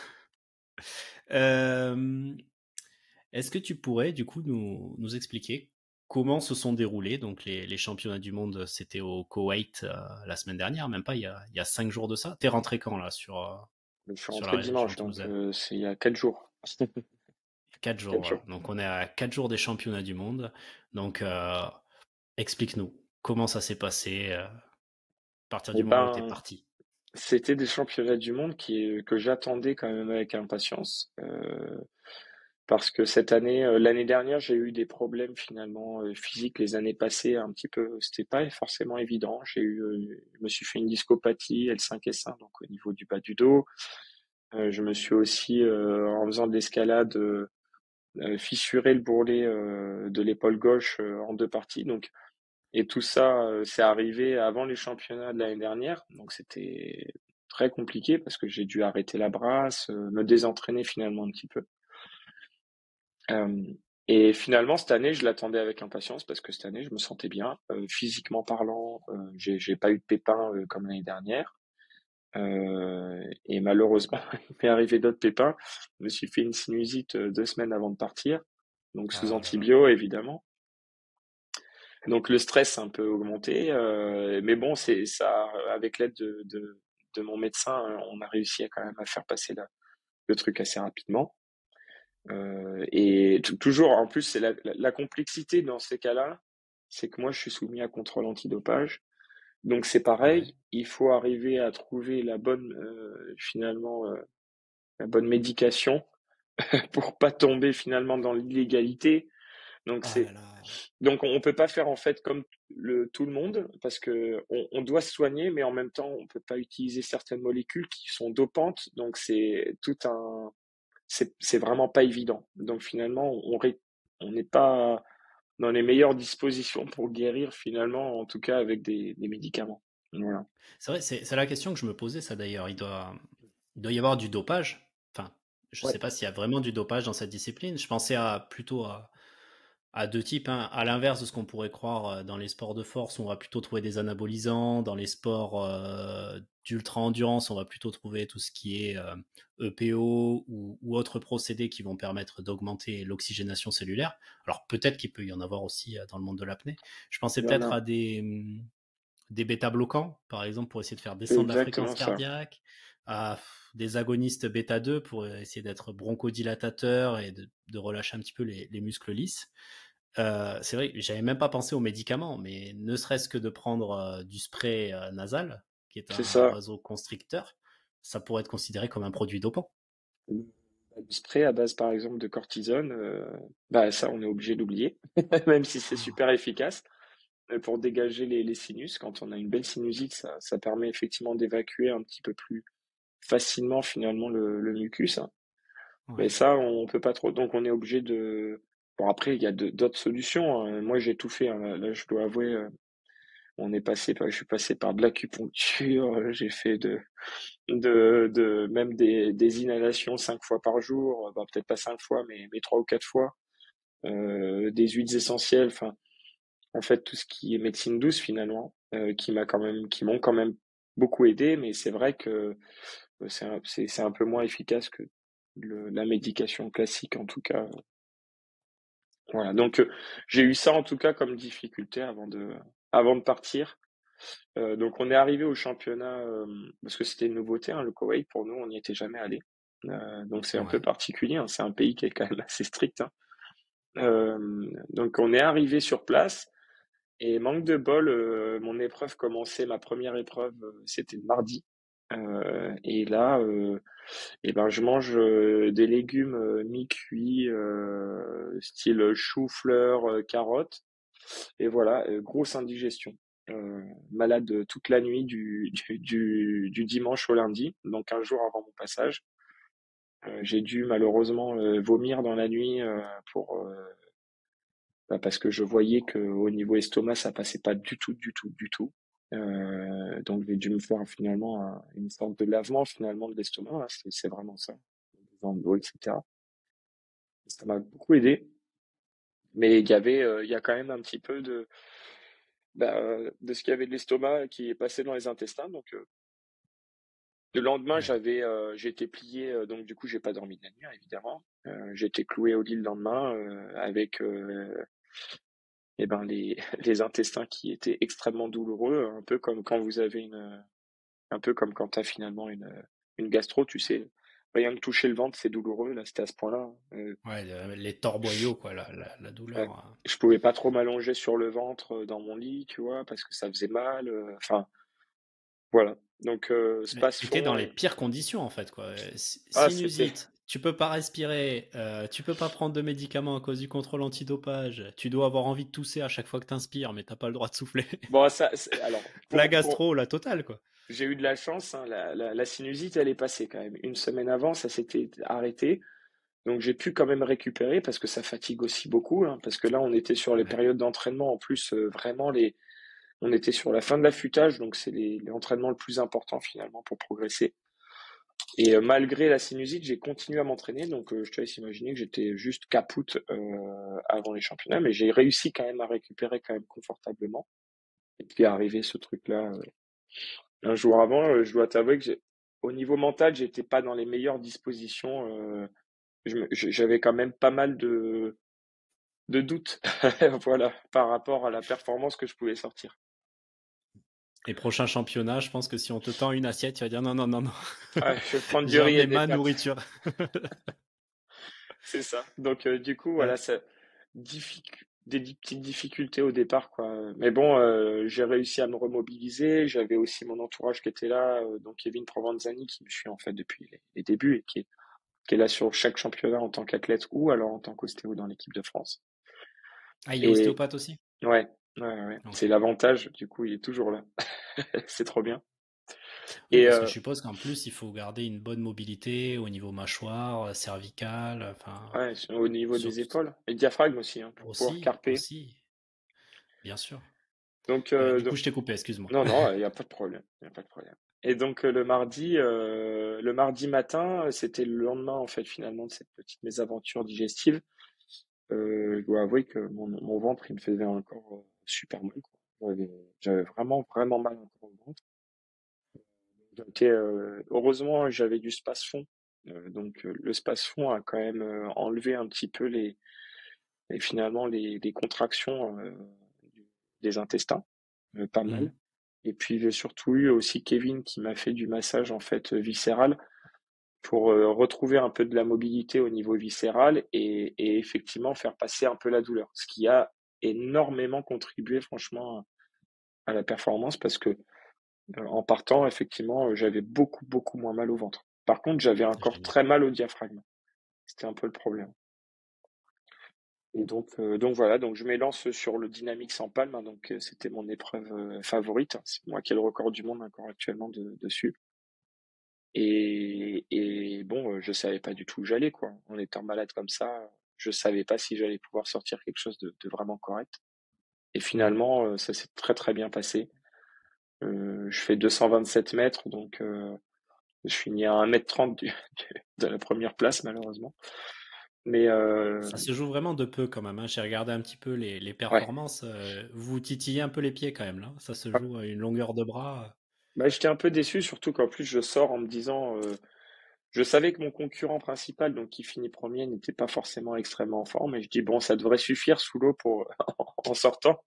Euh, Est-ce que tu pourrais, du coup, nous expliquer comment se sont déroulés donc les championnats du monde? C'était au Koweït la semaine dernière, même pas, il y a 5 jours de ça. T'es rentré quand, là, Je suis sur la rentré région dimanche, donc toulousaine? c'est il y a 4 jours. 4 jours, 4 jours. voilà. Donc on est à 4 jours des championnats du monde. Donc explique-nous comment ça s'est passé à partir Et du moment où t'es ben, parti. c'était des championnats du monde que j'attendais quand même avec impatience. Parce que cette année, l'année dernière, j'ai eu des problèmes finalement physiques. Les années passées, un petit peu, c'était pas forcément évident. Je me suis fait une discopathie L5-S1, donc au niveau du bas du dos. Je me suis aussi, en faisant de l'escalade, fissuré le bourrelet de l'épaule gauche en deux parties. Donc, et tout ça, c'est arrivé avant les championnats de l'année dernière. Donc, c'était très compliqué parce que j'ai dû arrêter la brasse, me désentraîner finalement un petit peu. Euh, et finalement, cette année, je l'attendais avec impatience parce que cette année, je me sentais bien, physiquement parlant. J'ai pas eu de pépins comme l'année dernière. Et malheureusement, il m'est arrivé d'autres pépins. Je me suis fait une sinusite 2 semaines avant de partir, donc sous Ah là là. antibio évidemment. Donc le stress a un peu augmenté, mais bon, c'est ça. Avec l'aide de mon médecin, on a réussi à quand même à faire passer le truc assez rapidement. Et toujours, en plus, c'est la complexité dans ces cas-là, c'est que moi, je suis soumis à contrôle antidopage. Donc c'est Ouais. pareil, il faut arriver à trouver finalement, la bonne médication pour pas tomber finalement dans l'illégalité. Donc Ah là là. on peut pas faire en fait comme tout le monde parce que on doit se soigner, mais en même temps, on peut pas utiliser certaines molécules qui sont dopantes. Donc c'est vraiment pas évident. Donc finalement, on n'est pas dans les meilleures dispositions pour guérir finalement, en tout cas avec des médicaments. Voilà. C'est vrai, c'est la question que je me posais, ça d'ailleurs. Il doit y avoir du dopage. Enfin, je Ouais, sais pas s'il y a vraiment du dopage dans cette discipline. Je pensais plutôt à deux types, hein. À l'inverse de ce qu'on pourrait croire dans les sports de force, on va plutôt trouver des anabolisants. Dans les sports d'ultra-endurance, on va plutôt trouver tout ce qui est EPO ou autres procédés qui vont permettre d'augmenter l'oxygénation cellulaire. Alors peut-être qu'il peut y en avoir aussi dans le monde de l'apnée. Je pensais il y en peut-être a. à des bêta-bloquants, par exemple, pour essayer de faire C'est descendre la fréquence exactement ça. cardiaque, à des agonistes bêta-2 pour essayer d'être bronchodilatateur et de relâcher un petit peu les muscles lisses. C'est vrai que j'avais même pas pensé aux médicaments, mais ne serait-ce que de prendre du spray nasal, qui est C'est un ça. vasoconstricteur, ça pourrait être considéré comme un produit dopant. Le spray à base, par exemple, de cortisone, bah ça, on est obligé d'oublier, même si c'est super efficace pour dégager les sinus. Quand on a une belle sinusite, ça permet effectivement d'évacuer un petit peu plus facilement finalement le mucus, hein. Mais Ouais. ça, on peut pas trop. Donc on est obligé de. Bon après, il y a d'autres solutions, hein. Moi, j'ai tout fait, hein. Là, je dois avouer, je suis passé par de l'acupuncture, j'ai fait même des inhalations 5 fois par jour, bah, peut-être pas 5 fois, mais 3 ou 4 fois, des huiles essentielles, enfin, en fait, tout ce qui est médecine douce finalement, qui m'ont quand même beaucoup aidé, mais c'est vrai que c'est un peu moins efficace que la médication classique en tout cas. Voilà. Donc j'ai eu ça en tout cas comme difficulté avant de partir. Donc on est arrivé au championnat, parce que c'était une nouveauté, hein, le Koweït, pour nous, on n'y était jamais allé. Donc c'est un peu Ouais, particulier, hein, c'est un pays qui est quand même assez strict, hein. Donc on est arrivé sur place et manque de bol, mon épreuve commençait, ma première épreuve, c'était le mardi. Et là, et ben je mange des légumes mi-cuits, style chou-fleur, carottes. Et voilà, grosse indigestion. Malade toute la nuit du dimanche au lundi, donc un jour avant mon passage. J'ai dû malheureusement vomir dans la nuit pour parce que je voyais que au niveau estomac ça passait pas du tout, du tout, du tout. Donc j'ai dû me faire finalement une sorte de lavement finalement de l'estomac. Hein, c'est vraiment ça, besoin d'eau, etc. Ça m'a beaucoup aidé, mais il y a quand même un petit peu de ce qu'il y avait de l'estomac qui est passé dans les intestins. Donc le lendemain, ouais. j'ai été plié, donc du coup, j'ai pas dormi de la nuit, hein, évidemment. J'ai été cloué au lit le lendemain avec eh ben les intestins qui étaient extrêmement douloureux, un peu comme quand vous avez un peu comme quand tu as finalement une gastro, tu sais. Rien que toucher le ventre, c'est douloureux. Là, c'était à ce point-là. Ouais, les torboyaux, quoi, la Euh, douleur. je pouvais pas trop m'allonger sur le ventre dans mon lit, tu vois, parce que ça faisait mal. Enfin, voilà. Donc, space T'étais dans les fond. pires conditions, en fait, quoi. Ah, c'était. Sinusite, tu peux pas respirer, tu peux pas prendre de médicaments à cause du contrôle antidopage, tu dois avoir envie de tousser à chaque fois que t'inspires, mais t'as pas le droit de souffler. Bon, alors, La gastro, la totale, quoi. j'ai eu de la chance, hein, la sinusite, elle est passée quand même. Une semaine avant, ça s'était arrêté. Donc, j'ai pu quand même récupérer parce que ça fatigue aussi beaucoup, hein, parce que là, on était sur les Ouais. périodes d'entraînement. En plus, vraiment, on était sur la fin de l'affûtage, donc c'est l'entraînement le plus important finalement pour progresser. Et malgré la sinusite, j'ai continué à m'entraîner. Donc, je te laisse imaginer que j'étais juste capoute avant les championnats, mais j'ai réussi quand même à récupérer quand même confortablement. Et puis, arrivé ce truc-là un jour avant, je dois t'avouer que au niveau mental, j'étais pas dans les meilleures dispositions. J'avais quand même pas mal de doutes, voilà, par rapport à la performance que je pouvais sortir. Et prochain championnat, je pense que si on te tend une assiette, tu vas dire non, non, non, non. Ouais, je vais prendre du J'ai riz et amené des ma pâtes, nourriture. c'est ça. Donc du coup, voilà, Ouais. ça, petites difficultés au départ, quoi. Mais bon, j'ai réussi à me remobiliser. J'avais aussi mon entourage qui était là, donc Kevin Provenzani qui me suit en fait depuis les débuts et qui est là sur chaque championnat en tant qu'athlète ou alors en tant qu'ostéo dans l'équipe de France. Ah, il est Et ostéopathe aussi? ouais, ouais, ouais. Ok. C'est l'avantage, du coup, il est toujours là. C'est trop bien. Oui, Et parce que je suppose qu'en plus, il faut garder une bonne mobilité au niveau mâchoire, cervicale, enfin, ouais, au niveau des surtout épaules, et diaphragme aussi, hein, pour pouvoir aussi, carper. aussi, bien sûr. Donc, Du coup, je t'ai coupé, excuse-moi. non, non, il n'y a pas de problème, il y a pas de problème. Et donc le mardi matin, c'était le lendemain en fait finalement de cette petite mésaventure digestive. Je dois avouer que mon ventre il me faisait encore super mal, quoi. J'avais vraiment vraiment mal encore au ventre. Heureusement, j'avais du space-fond. Donc, le space-fond a quand même enlevé un petit peu et finalement les contractions des intestins, pas Mhm. mal. Et puis, j'ai surtout eu aussi Kevin qui m'a fait du massage en fait viscéral pour retrouver un peu de la mobilité au niveau viscéral et effectivement faire passer un peu la douleur. Ce qui a énormément contribué franchement à la performance parce que en partant, effectivement, j'avais beaucoup, beaucoup moins mal au ventre. Par contre, j'avais encore Génial. très mal au diaphragme. C'était un peu le problème. Et donc voilà, donc je m'élance sur le Dynamics en palme, hein, donc c'était mon épreuve favorite, hein. C'est moi qui ai le record du monde encore actuellement dessus. Et bon, je savais pas du tout où j'allais, quoi. En étant malade comme ça, je savais pas si j'allais pouvoir sortir quelque chose de vraiment correct. Et Mhm. finalement, ça s'est très très bien passé. Je fais 227 mètres, donc je finis à 1,30 m de la première place, malheureusement. Mais Ça se joue vraiment de peu quand même, hein. J'ai regardé un petit peu les ouais. performances. Vous titillez un peu les pieds quand même là. Ça se joue à une longueur de bras. Bah, j'étais un peu déçu, surtout qu'en plus je sors en me disant, je savais que mon concurrent principal, donc qui finit premier, n'était pas forcément extrêmement en forme, et je dis bon, ça devrait suffire sous l'eau pour en sortant.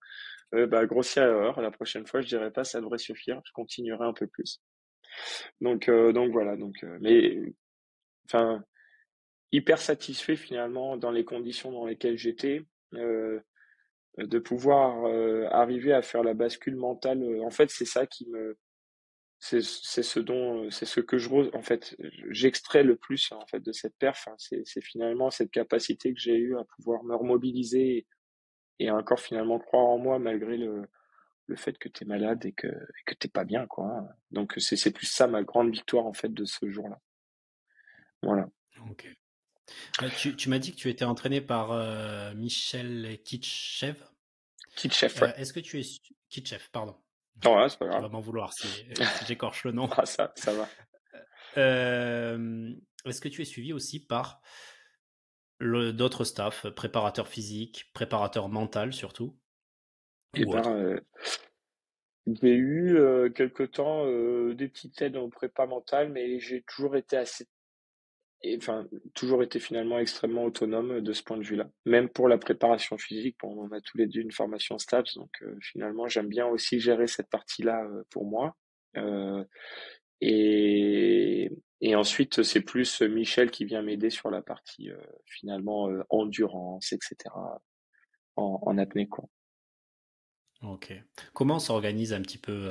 Bah, grossière erreur. La prochaine fois, je dirais pas ça devrait suffire. Je continuerai un peu plus. Donc voilà. Mais enfin, hyper satisfait finalement dans les conditions dans lesquelles j'étais, de pouvoir arriver à faire la bascule mentale. En fait, c'est ça qui me, c'est ce dont, c'est ce que en fait, j'extrais le plus en fait de cette perf. Hein. C'est finalement cette capacité que j'ai eue à pouvoir me remobiliser et à encore finalement croire en moi malgré le fait que tu es malade et que t'es pas bien, quoi. Hein. Donc c'est plus ça ma grande victoire en fait de ce jour-là. Voilà. Ok. Tu m'as dit que tu étais entraîné par Michel Kitchev. Petit chef, ouais. Est-ce que tu es Kitchev, pardon. Non, ouais, c'est pas Tu grave. vas m'en vouloir si, si j'écorche le nom. Ah, ça va. Euh, Est-ce que tu es suivi aussi par d'autres staff, préparateur physique, préparateur mental surtout, Eh ou ben, autre? j'ai eu quelque temps des petites aides en prépa mentale, mais j'ai toujours été enfin, toujours été finalement extrêmement autonome de ce point de vue-là. Même pour la préparation physique, bon, on a tous les deux une formation STAPS, donc finalement, j'aime bien aussi gérer cette partie-là pour moi. Euh, et, et ensuite, c'est plus Michel qui vient m'aider sur la partie finalement endurance, etc. en apnée, quoi. Ok. Comment s'organise un petit peu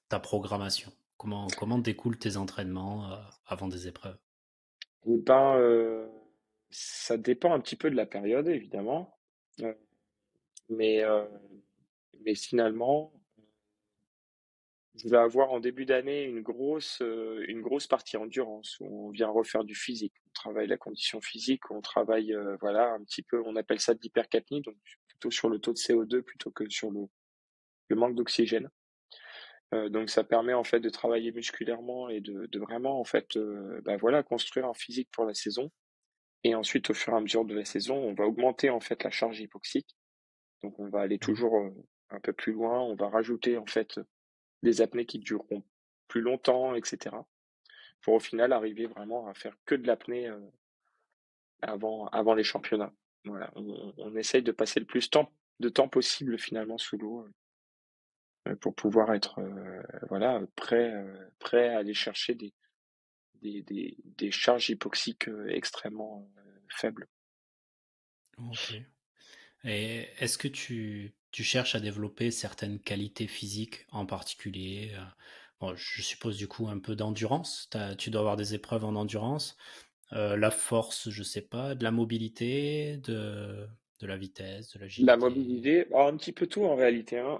ta programmation? Comment découlent tes entraînements avant des épreuves? Eh ben, ça dépend un petit peu de la période, évidemment. Euh, mais, euh, mais finalement, je vais avoir en début d'année une grosse partie endurance où on vient refaire du physique. On travaille la condition physique, on travaille, voilà, un petit peu, on appelle ça de l'hypercapnie, donc plutôt sur le taux de CO2 plutôt que sur le manque d'oxygène. Donc ça permet en fait de travailler musculairement et de vraiment en fait, bah voilà, construire un physique pour la saison. Et ensuite, au fur et à mesure de la saison, on va augmenter en fait la charge hypoxique. Donc on va aller Mhm. toujours un peu plus loin. On va rajouter en fait des apnées qui dureront plus longtemps, etc. Pour au final arriver vraiment à faire que de l'apnée avant les championnats. Voilà, on essaye de passer le plus de temps possible finalement sous l'eau pour pouvoir être voilà prêt à aller chercher des charges hypoxiques extrêmement faibles. Ok. Et est-ce que tu cherches à développer certaines qualités physiques en particulier? Bon, je suppose du coup un peu d'endurance. Tu dois avoir des épreuves en endurance. La force, je sais pas, de la mobilité, de la vitesse, de La l'agilité. mobilité, alors un petit peu tout en réalité, hein.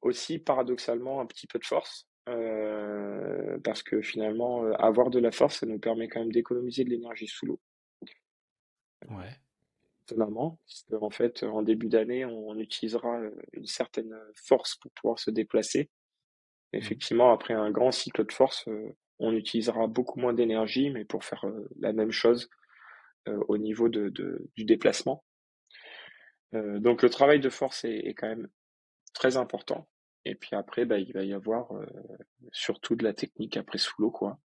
Aussi paradoxalement un petit peu de force, parce que finalement avoir de la force, ça nous permet quand même d'économiser de l'énergie sous l'eau, Ouais. étonnamment, parce qu'en fait en début d'année on utilisera une certaine force pour pouvoir se déplacer. Mhm. Effectivement, après un grand cycle de force, on utilisera beaucoup moins d'énergie, mais pour faire la même chose au niveau du déplacement. Donc le travail de force est quand même très important. Et puis après, bah, il va y avoir surtout de la technique après sous l'eau, quoi.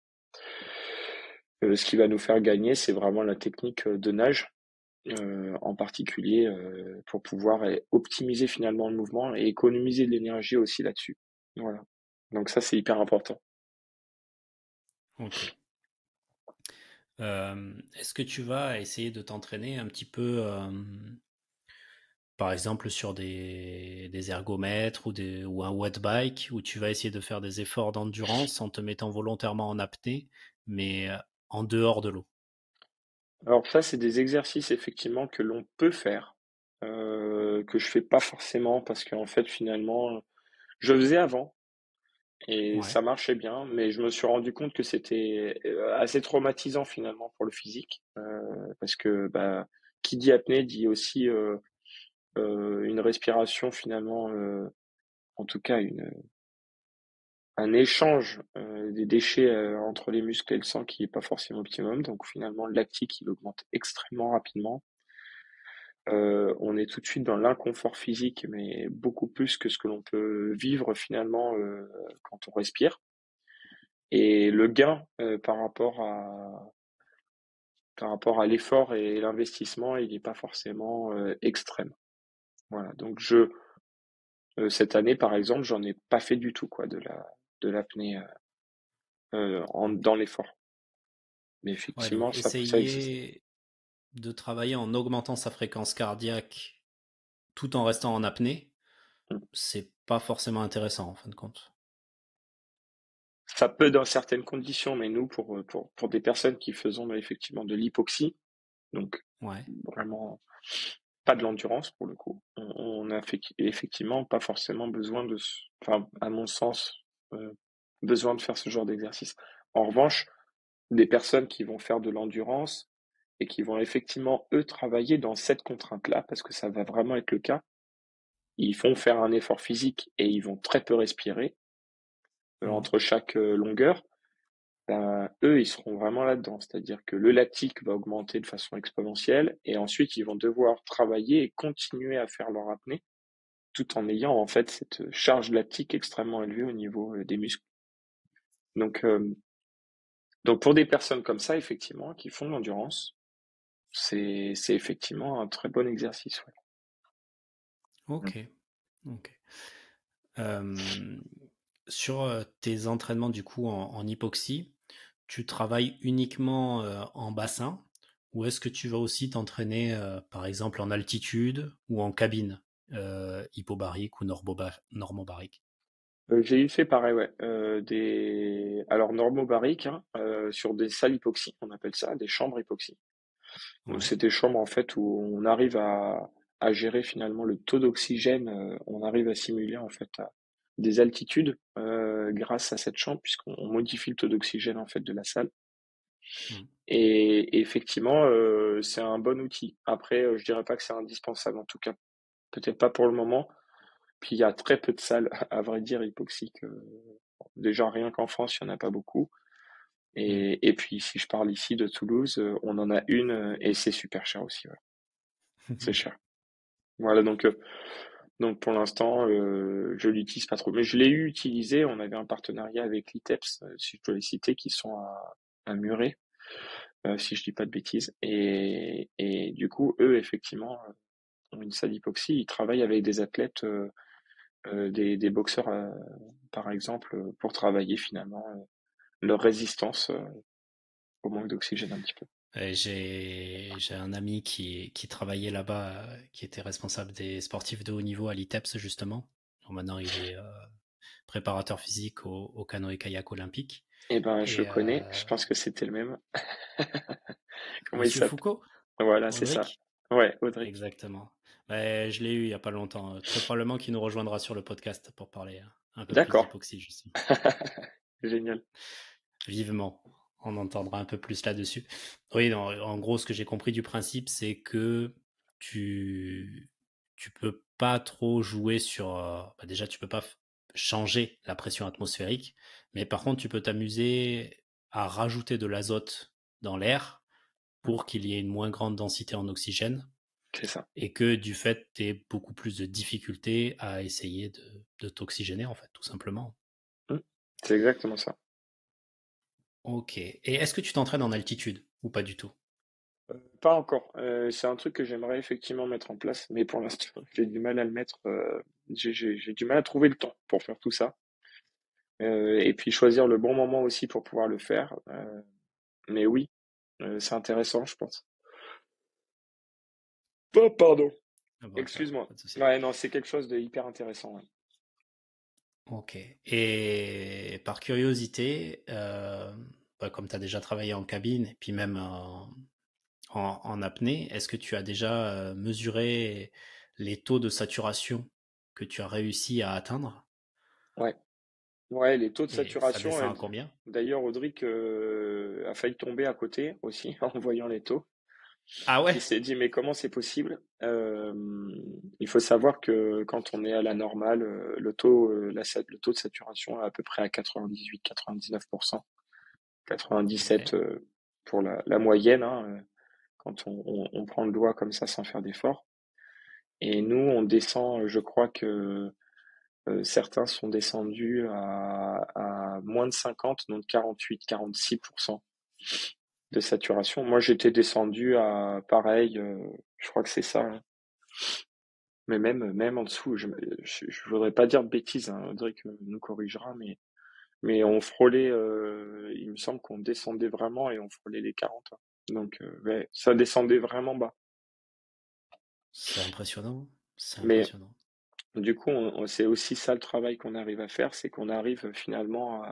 Ce qui va nous faire gagner, c'est vraiment la technique de nage, en particulier pour pouvoir optimiser finalement le mouvement et économiser de l'énergie aussi là-dessus. Voilà. Donc ça, c'est hyper important. Ok. Est-ce que tu vas essayer de t'entraîner un petit peu, par exemple sur des ergomètres ou un watt bike, où tu vas essayer de faire des efforts d'endurance en te mettant volontairement en apnée, mais en dehors de l'eau? Alors ça, c'est des exercices effectivement que l'on peut faire, que je fais pas forcément parce qu'en fait, finalement, je faisais avant. Et Ouais. ça marchait bien, mais je me suis rendu compte que c'était assez traumatisant finalement pour le physique, parce que bah, qui dit apnée dit aussi une respiration finalement, en tout cas un échange des déchets entre les muscles et le sang qui est pas forcément optimum. Donc finalement, le lactique il augmente extrêmement rapidement. On est tout de suite dans l'inconfort physique, mais beaucoup plus que ce que l'on peut vivre finalement quand on respire. Et le gain par rapport à l'effort et l'investissement, il n'est pas forcément extrême. Voilà. Donc Cette année, par exemple, j'en ai pas fait du tout, quoi, de l'apnée dans l'effort. Mais Ouais, donc effectivement, ça existe. essayer de travailler en augmentant sa fréquence cardiaque tout en restant en apnée, Mm. c'est pas forcément intéressant en fin de compte. Ça peut dans certaines conditions, mais nous, pour des personnes qui faisons effectivement de l'hypoxie, donc Ouais. vraiment pas de l'endurance pour le coup, on a effectivement pas forcément besoin enfin, à mon sens, euh, besoin de faire ce genre d'exercice. En revanche, des personnes qui vont faire de l'endurance et qui vont effectivement, eux, travailler dans cette contrainte-là, parce que ça va vraiment être le cas, ils vont faire un effort physique et ils vont très peu respirer Mhm. entre chaque longueur. Ben, eux, ils seront vraiment là-dedans. C'est-à-dire que le lactique va augmenter de façon exponentielle et ensuite ils vont devoir travailler et continuer à faire leur apnée tout en ayant en fait cette charge lactique extrêmement élevée au niveau des muscles. Donc, euh, donc pour des personnes comme ça, effectivement, qui font de l'endurance, c'est effectivement un très bon exercice. Ouais. Mm. Ok, ok. Euh, sur tes entraînements du coup en hypoxie, tu travailles uniquement en bassin ou est-ce que tu vas aussi t'entraîner par exemple en altitude ou en cabine hypobarique ou normobarique? J'ai eu fait pareil, ouais. Alors normobariques, hein, sur des salles hypoxie, on appelle ça, des chambres hypoxie. Donc Ouais. c'est des chambres en fait où on arrive à gérer finalement le taux d'oxygène, on arrive à simuler en fait des altitudes grâce à cette chambre puisqu'on modifie le taux d'oxygène en fait de la salle. Mm. Et effectivement, c'est un bon outil. Après, je dirais pas que c'est indispensable, en tout cas, peut-être pas pour le moment. Puis il y a très peu de salles, à vrai dire, hypoxiques. Déjà, rien qu'en France, il y en a pas beaucoup. Mm. Et puis, si je parle ici de Toulouse, on en a une et c'est super cher aussi. Ouais. C'est cher. Voilà, donc pour l'instant, je l'utilise pas trop. Mais je l'ai eu utilisé. On avait un partenariat avec l'ITEPS, si je dois les citer, qui sont à Muret, si je dis pas de bêtises. Et du coup, eux, effectivement, ont une salle d'hypoxie. Ils travaillent avec des athlètes, des boxeurs, par exemple, pour travailler finalement leur résistance au manque d'oxygène un petit peu. J'ai un ami qui travaillait là-bas, qui était responsable des sportifs de haut niveau à l'ITEPS justement. Donc maintenant, il est préparateur physique au canoë-kayak olympique. Eh ben, je Et le connais. Je pense que c'était le même. Comment il Monsieur s'appelle? Foucault, Voilà, c'est ça. Audric, Ouais, Audric. exactement. Je l'ai eu il y a pas longtemps. Très probablement qu'il nous rejoindra sur le podcast pour parler un peu plus D'accord. d'hypoxie justement. Génial. Vivement, on entendra un peu plus là-dessus. Oui, non, en gros, ce que j'ai compris du principe, c'est que tu tu peux pas trop jouer sur. Déjà, tu peux pas changer la pression atmosphérique, mais par contre, tu peux t'amuser à rajouter de l'azote dans l'air pour qu'il y ait une moins grande densité en oxygène C'est ça. et que du fait, tu aies beaucoup plus de difficultés à essayer de t'oxygéner, en fait, tout simplement. Mm. C'est exactement ça. Ok. Et est-ce que tu t'entraînes en altitude ou pas du tout? Pas encore. C'est un truc que j'aimerais effectivement mettre en place, mais pour l'instant, j'ai du mal à le mettre. J'ai du mal à trouver le temps pour faire tout ça. Et puis choisir le bon moment aussi pour pouvoir le faire. Mais oui, c'est intéressant, je pense. Oh, pardon. Ah bah, Excuse-moi. pas de souci. Ouais, non, c'est quelque chose de hyper intéressant. Ouais. Ok. Et par curiosité, comme tu as déjà travaillé en cabine et puis même en apnée, est-ce que tu as déjà mesuré les taux de saturation que tu as réussi à atteindre? Ouais. Ouais, les taux de Et ça saturation. descend à combien? D'ailleurs, Audric a failli tomber à côté aussi en voyant les taux. Ah ouais? Il s'est dit, mais comment c'est possible? Il faut savoir que quand on est à la normale, le taux de saturation est à peu près à 98-99%, Ok. 97 pour la moyenne, hein, quand on prend le doigt comme ça sans faire d'effort. Et nous, on descend, je crois que certains sont descendus à moins de 50, donc 48-46% de saturation. Moi, j'étais descendu à pareil, je crois que c'est ça, hein. Mais même en dessous, je voudrais pas dire de bêtises, hein, Audric nous corrigera, mais on frôlait, il me semble qu'on descendait vraiment et on frôlait les 40, hein. Donc, ouais, ça descendait vraiment bas. C'est impressionnant. C'est Mais impressionnant. du coup, c'est aussi ça le travail qu'on arrive à faire, c'est qu'on arrive finalement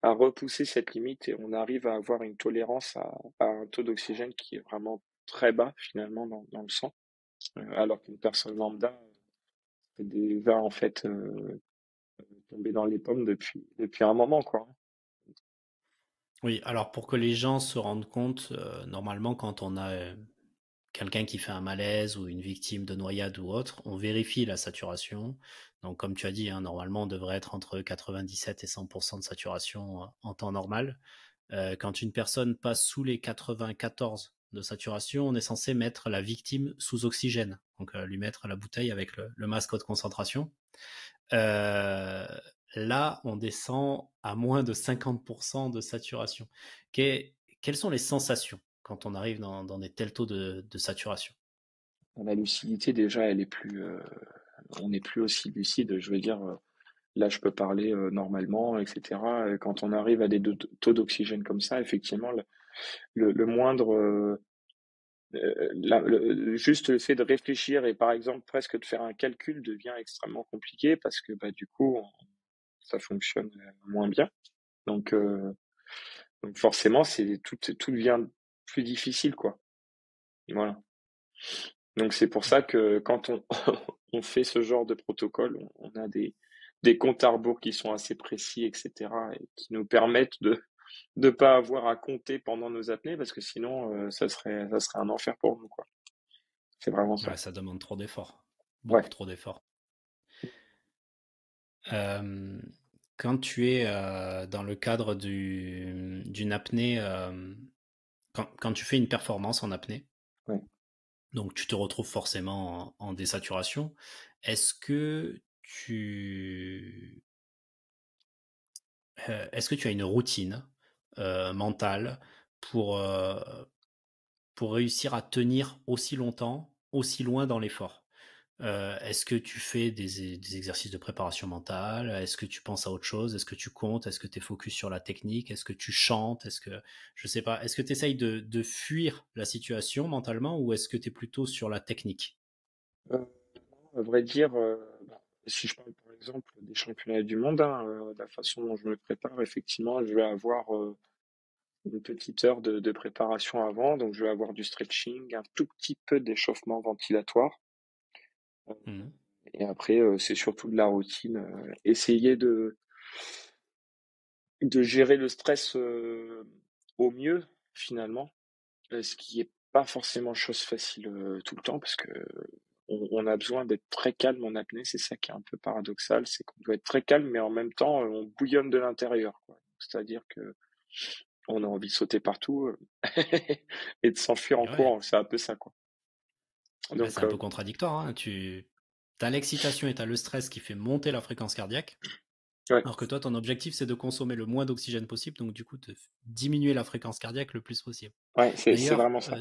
à repousser cette limite et on arrive à avoir une tolérance à un taux d'oxygène qui est vraiment très bas finalement dans le sang, alors qu'une personne lambda est déjà en fait tombée dans les pommes depuis un moment, quoi. Oui, alors pour que les gens se rendent compte, normalement, quand on a quelqu'un qui fait un malaise ou une victime de noyade ou autre, on vérifie la saturation. Donc, comme tu as dit, hein, normalement, on devrait être entre 97 et 100% de saturation en temps normal. Quand une personne passe sous les 94 de saturation, on est censé mettre la victime sous oxygène, donc lui mettre la bouteille avec le masque haute concentration. Euh, Là, on descend à moins de 50% de saturation. Quelles sont les sensations quand on arrive dans des tels taux de saturation? La lucidité déjà, elle est plus, on n'est plus aussi lucide. Je veux dire, là, je peux parler normalement, etc. Quand on arrive à des taux d'oxygène comme ça, effectivement, le moindre, juste le fait de réfléchir et par exemple presque de faire un calcul devient extrêmement compliqué parce que bah, du coup, ça fonctionne moins bien. Donc, euh, donc forcément, tout devient plus difficile, quoi. Voilà. Donc c'est pour ça que quand on, on fait ce genre de protocole, on a des comptes à rebours qui sont assez précis, etc., et qui nous permettent de pas avoir à compter pendant nos apnées, parce que sinon, ça serait un enfer pour nous, quoi. C'est vraiment ça. Ouais, ça demande trop d'efforts, beaucoup Ouais. trop d'efforts. Euh, Quand tu es dans le cadre d'une apnée, quand tu fais une performance en apnée, Ouais. donc tu te retrouves forcément en désaturation, est-ce que est-ce que tu as une routine mentale pour, euh, pour réussir à tenir aussi longtemps, aussi loin dans l'effort? Est-ce que tu fais des exercices de préparation mentale? Est-ce que tu penses à autre chose? Est-ce que tu comptes? Est-ce que tu es focus sur la technique? Est-ce que tu chantes? Je sais pas, est-ce que tu essayes de fuir la situation mentalement ou est-ce que tu es plutôt sur la technique? Euh, à vrai dire, bah, si je parle par exemple des championnats du monde, hein, la façon dont je me prépare, effectivement, je vais avoir une petite heure de préparation avant, donc je vais avoir du stretching, un tout petit peu d'échauffement ventilatoire. Euh, Mhm. Et après, c'est surtout de la routine. Essayer de gérer le stress au mieux, finalement, ce qui est pas forcément chose facile tout le temps, parce que on a besoin d'être très calme en apnée. C'est ça qui est un peu paradoxal, c'est qu'on doit être très calme, mais en même temps, on bouillonne de l'intérieur, quoi. C'est-à-dire que on a envie de sauter partout et de s'enfuir en Et ouais, courant. C'est un peu ça, quoi. ouais, c'est Donc, un peu contradictoire, hein. Tu as l'excitation et tu as le stress qui fait monter la fréquence cardiaque, ouais, alors que toi, ton objectif, c'est de consommer le moins d'oxygène possible, donc du coup, de diminuer la fréquence cardiaque le plus possible. ouais, c'est D'ailleurs, vraiment ça.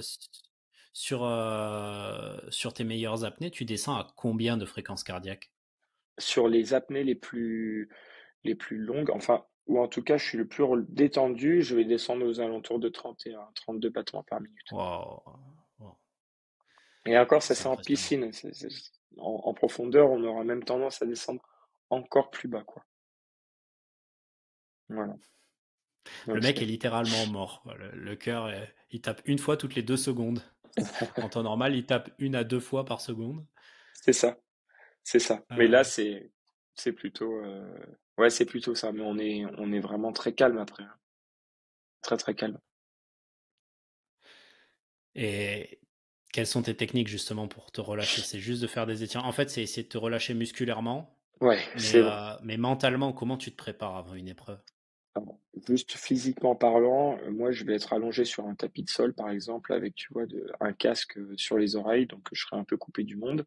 sur tes meilleures apnées, tu descends à combien de fréquences cardiaques? Sur les apnées les plus longues, enfin, ou en tout cas, je suis le plus détendu, je vais descendre aux alentours de 31, 32 battements par minute. Wow, wow, Et encore, ça c'est c'est en impressionnant. piscine. En profondeur, on aura même tendance à descendre encore plus bas, quoi. Voilà. Le Donc mec est littéralement mort. Le cœur, il tape une fois toutes les 2 secondes. En temps normal, il tape 1 à 2 fois par seconde. c'est ça, c'est ça. Mais là, Euh, c'est plutôt, ouais, c'est plutôt ça. Mais on est vraiment très calme après, hein. Très très calme. et quelles sont tes techniques justement pour te relâcher? C'est juste de faire des étirements. En fait, c'est essayer de te relâcher musculairement, Ouais, c'est vrai. mais mentalement, comment tu te prépares avant une épreuve? Alors, juste physiquement parlant, moi, je vais être allongé sur un tapis de sol, par exemple, avec, tu vois, un casque sur les oreilles, donc je serai un peu coupé du monde.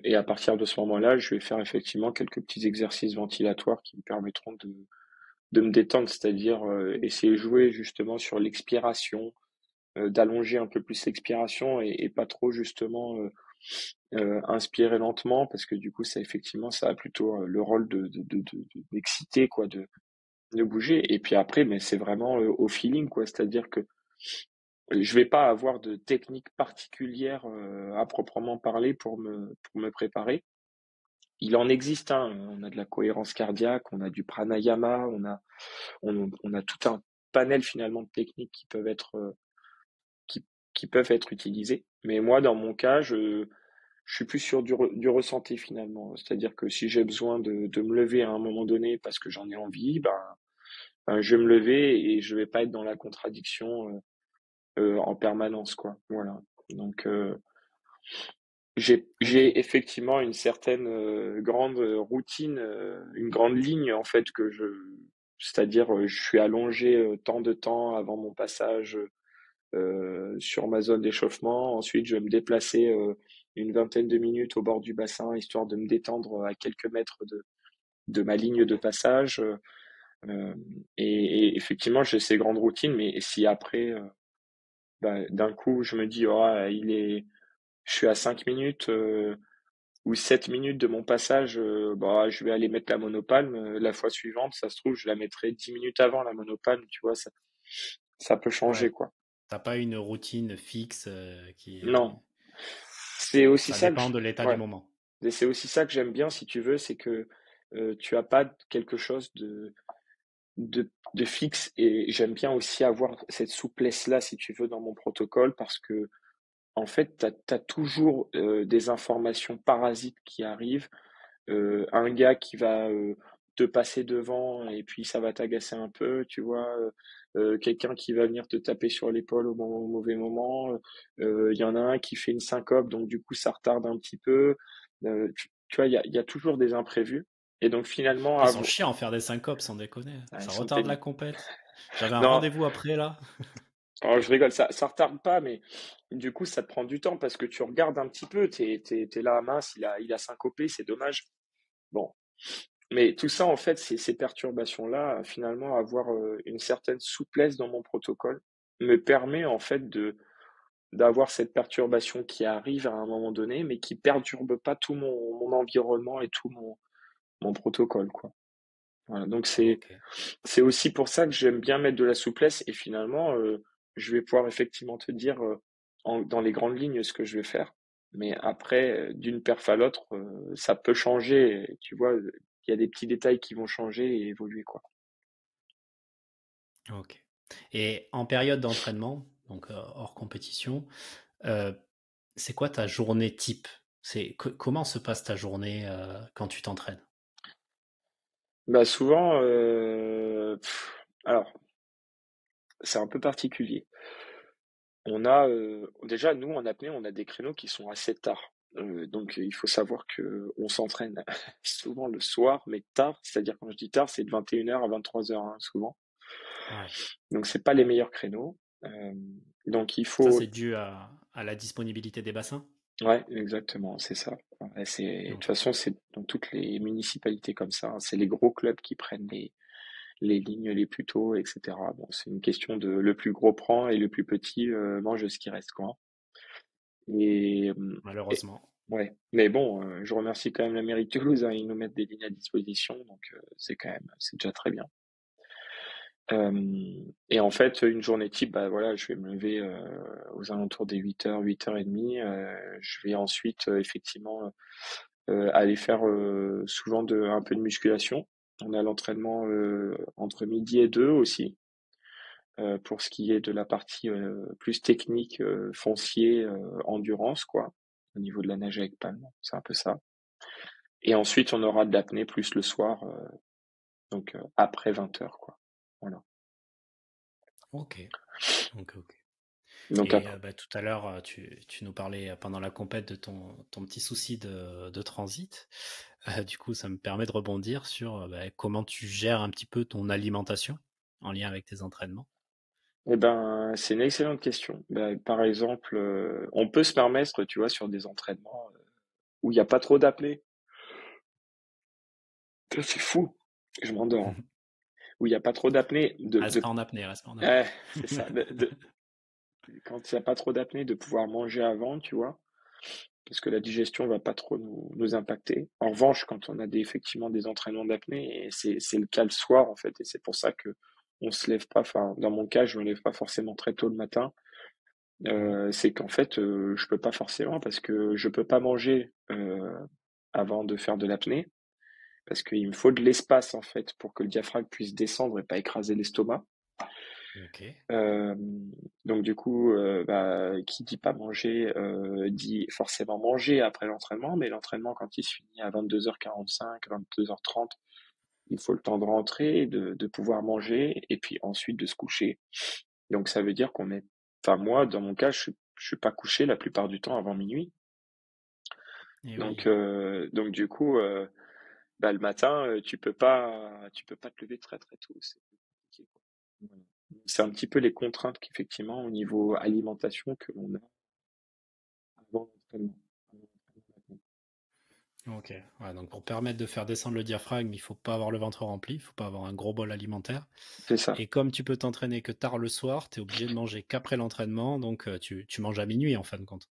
Et à partir de ce moment-là, je vais faire effectivement quelques petits exercices ventilatoires qui me permettront de me détendre, c'est-à-dire essayer de jouer justement sur l'expiration, d'allonger un peu plus l'expiration et pas trop justement. inspirer lentement parce que du coup, ça effectivement, ça a plutôt le rôle d'exciter, quoi, de bouger. Et puis après, mais c'est vraiment au feeling, quoi. C'est-à-dire que je vais pas avoir de technique particulière à proprement parler pour me préparer. Il en existe, hein. On a de la cohérence cardiaque, on a du pranayama, on a tout un panel finalement de techniques qui, qui peuvent être utilisées. Mais moi, dans mon cas, je suis plus sur du ressenti finalement. C'est-à-dire que si j'ai besoin de me lever à un moment donné parce que j'en ai envie, ben, je vais me lever et je vais pas être dans la contradiction en permanence, quoi. Voilà. Donc Ok. j'ai effectivement une certaine grande routine, une grande ligne en fait c'est-à-dire je suis allongé tant de temps avant mon passage sur ma zone d'échauffement. Ensuite, je vais me déplacer une vingtaine de minutes au bord du bassin histoire de me détendre à quelques mètres de ma ligne de passage. Euh, et effectivement, j'ai ces grandes routines, mais si après, bah, d'un coup, je me dis, oh, je suis à 5 minutes ou 7 minutes de mon passage, bah, je vais aller mettre la monopalme. La fois suivante, ça se trouve, je la mettrai 10 minutes avant la monopalme, tu vois, ça peut changer, Ouais. quoi. T'as pas une routine fixe qui est. Non, c'est aussi Ça ça que dépend de l'état du ouais. moment. Et c'est aussi ça que j'aime bien, si tu veux, c'est que tu as pas quelque chose de fixe. Et j'aime bien aussi avoir cette souplesse-là, si tu veux, dans mon protocole, parce que en fait, t'as toujours des informations parasites qui arrivent, un gars qui va te passer devant et puis ça va t'agacer un peu, tu vois, quelqu'un qui va venir te taper sur l'épaule au mauvais moment, il y en a un qui fait une syncope, donc du coup ça retarde un petit peu. Tu vois, il y a toujours des imprévus. Et donc finalement, Ils sont chiants à faire des syncopes, sans déconner. ah, ils Ça sont retarde la pénibles. compète. J'avais un Non, rendez-vous après là. alors je rigole, ça retarde pas, mais du coup ça te prend du temps parce que tu regardes un petit peu, t'es là, mince, il a syncopé, c'est dommage. Bon, mais tout ça, en fait, ces perturbations-là, finalement, avoir une certaine souplesse dans mon protocole me permet, en fait, d'avoir cette perturbation qui arrive à un moment donné, mais qui perturbe pas tout mon environnement et tout mon protocole, quoi. Voilà. Donc, Ok. c'est aussi pour ça que j'aime bien mettre de la souplesse et finalement, je vais pouvoir effectivement te dire dans les grandes lignes ce que je vais faire. Mais après, d'une perf à l'autre, ça peut changer. Tu vois, il y a des petits détails qui vont changer et évoluer, quoi. Ok. Et en période d'entraînement, donc hors compétition, euh, c'est quoi ta journée type? Comment se passe ta journée quand tu t'entraînes? Bah souvent, alors c'est un peu particulier. On a déjà nous en apnée, on a des créneaux qui sont assez tard. Donc il faut savoir que on s'entraîne souvent le soir, mais tard. C'est-à-dire quand je dis tard, c'est de 21h à 23h hein, souvent. Ouais. Donc c'est pas les meilleurs créneaux. Euh, donc il Ça, faut, c'est dû à la disponibilité des bassins? ouais, exactement, c'est ça. Ouais, de toute Ok. façon, c'est dans toutes les municipalités comme ça, hein. C'est les gros clubs qui prennent les lignes les plus tôt, etc. Bon, c'est une question de le plus gros prend et le plus petit mange ce qui reste, quoi. Et, et- Malheureusement. ouais. Mais bon, je remercie quand même la mairie de Toulouse, hein, ils nous mettent des lignes à disposition, donc c'est déjà très bien. Et en fait, une journée type, bah voilà, je vais me lever aux alentours des 8h, 8h30. Je vais ensuite effectivement aller faire souvent un peu de musculation. On a l'entraînement entre midi et 2 aussi. Pour ce qui est de la partie plus technique, foncier, endurance, quoi, au niveau de la nage avec palme, c'est un peu ça. Et ensuite, on aura de l'apnée plus le soir, donc après 20h, quoi. Voilà. Ok. Ok, ok. Donc Et après, bah, tout à l'heure, tu nous parlais pendant la compète de ton petit souci de transit. Du coup, ça me permet de rebondir sur bah, comment tu gères un petit peu ton alimentation en lien avec tes entraînements. eh ben, c'est une excellente question. Ben, par exemple, on peut se permettre, tu vois, sur des entraînements où il n'y a pas trop d'apnée. Putain, c'est fou, je m'endors, hein. Où il n'y a pas trop d'apnée, Reste pas en apnée, reste pas en apnée. ouais, c'est ça. Quand il n'y a pas trop d'apnée, de pouvoir manger avant, tu vois. parce que la digestion va pas trop nous impacter. En revanche, quand on a effectivement des entraînements d'apnée, et c'est le cas le soir en fait, et c'est pour ça que on se lève pas, enfin dans mon cas, je me lève pas forcément très tôt le matin, Mhm. c'est qu'en fait, je peux pas forcément parce que je peux pas manger avant de faire de l'apnée, parce qu'il me faut de l'espace en fait pour que le diaphragme puisse descendre et pas écraser l'estomac. Ok. Euh, donc du coup, bah, qui dit pas manger dit forcément manger après l'entraînement, mais l'entraînement quand il se finit à 22h45, 22h30, il faut le temps de rentrer, de pouvoir manger et puis ensuite de se coucher. Donc ça veut dire qu'on est, enfin moi dans mon cas, je suis pas couché la plupart du temps avant minuit. Et Donc oui. donc du coup, bah, le matin, tu peux pas te lever très très tôt. C'est compliqué, quoi. Voilà. C'est un petit peu les contraintes qu'effectivement au niveau alimentation que l'on a avant l'entraînement. Avant l'entraînement. Ok. Ouais, donc pour permettre de faire descendre le diaphragme, il faut pas avoir le ventre rempli, il faut pas avoir un gros bol alimentaire. C'est ça. Et comme tu peux t'entraîner que tard le soir, tu es obligé de manger qu'après l'entraînement, donc tu manges à minuit en fin de compte.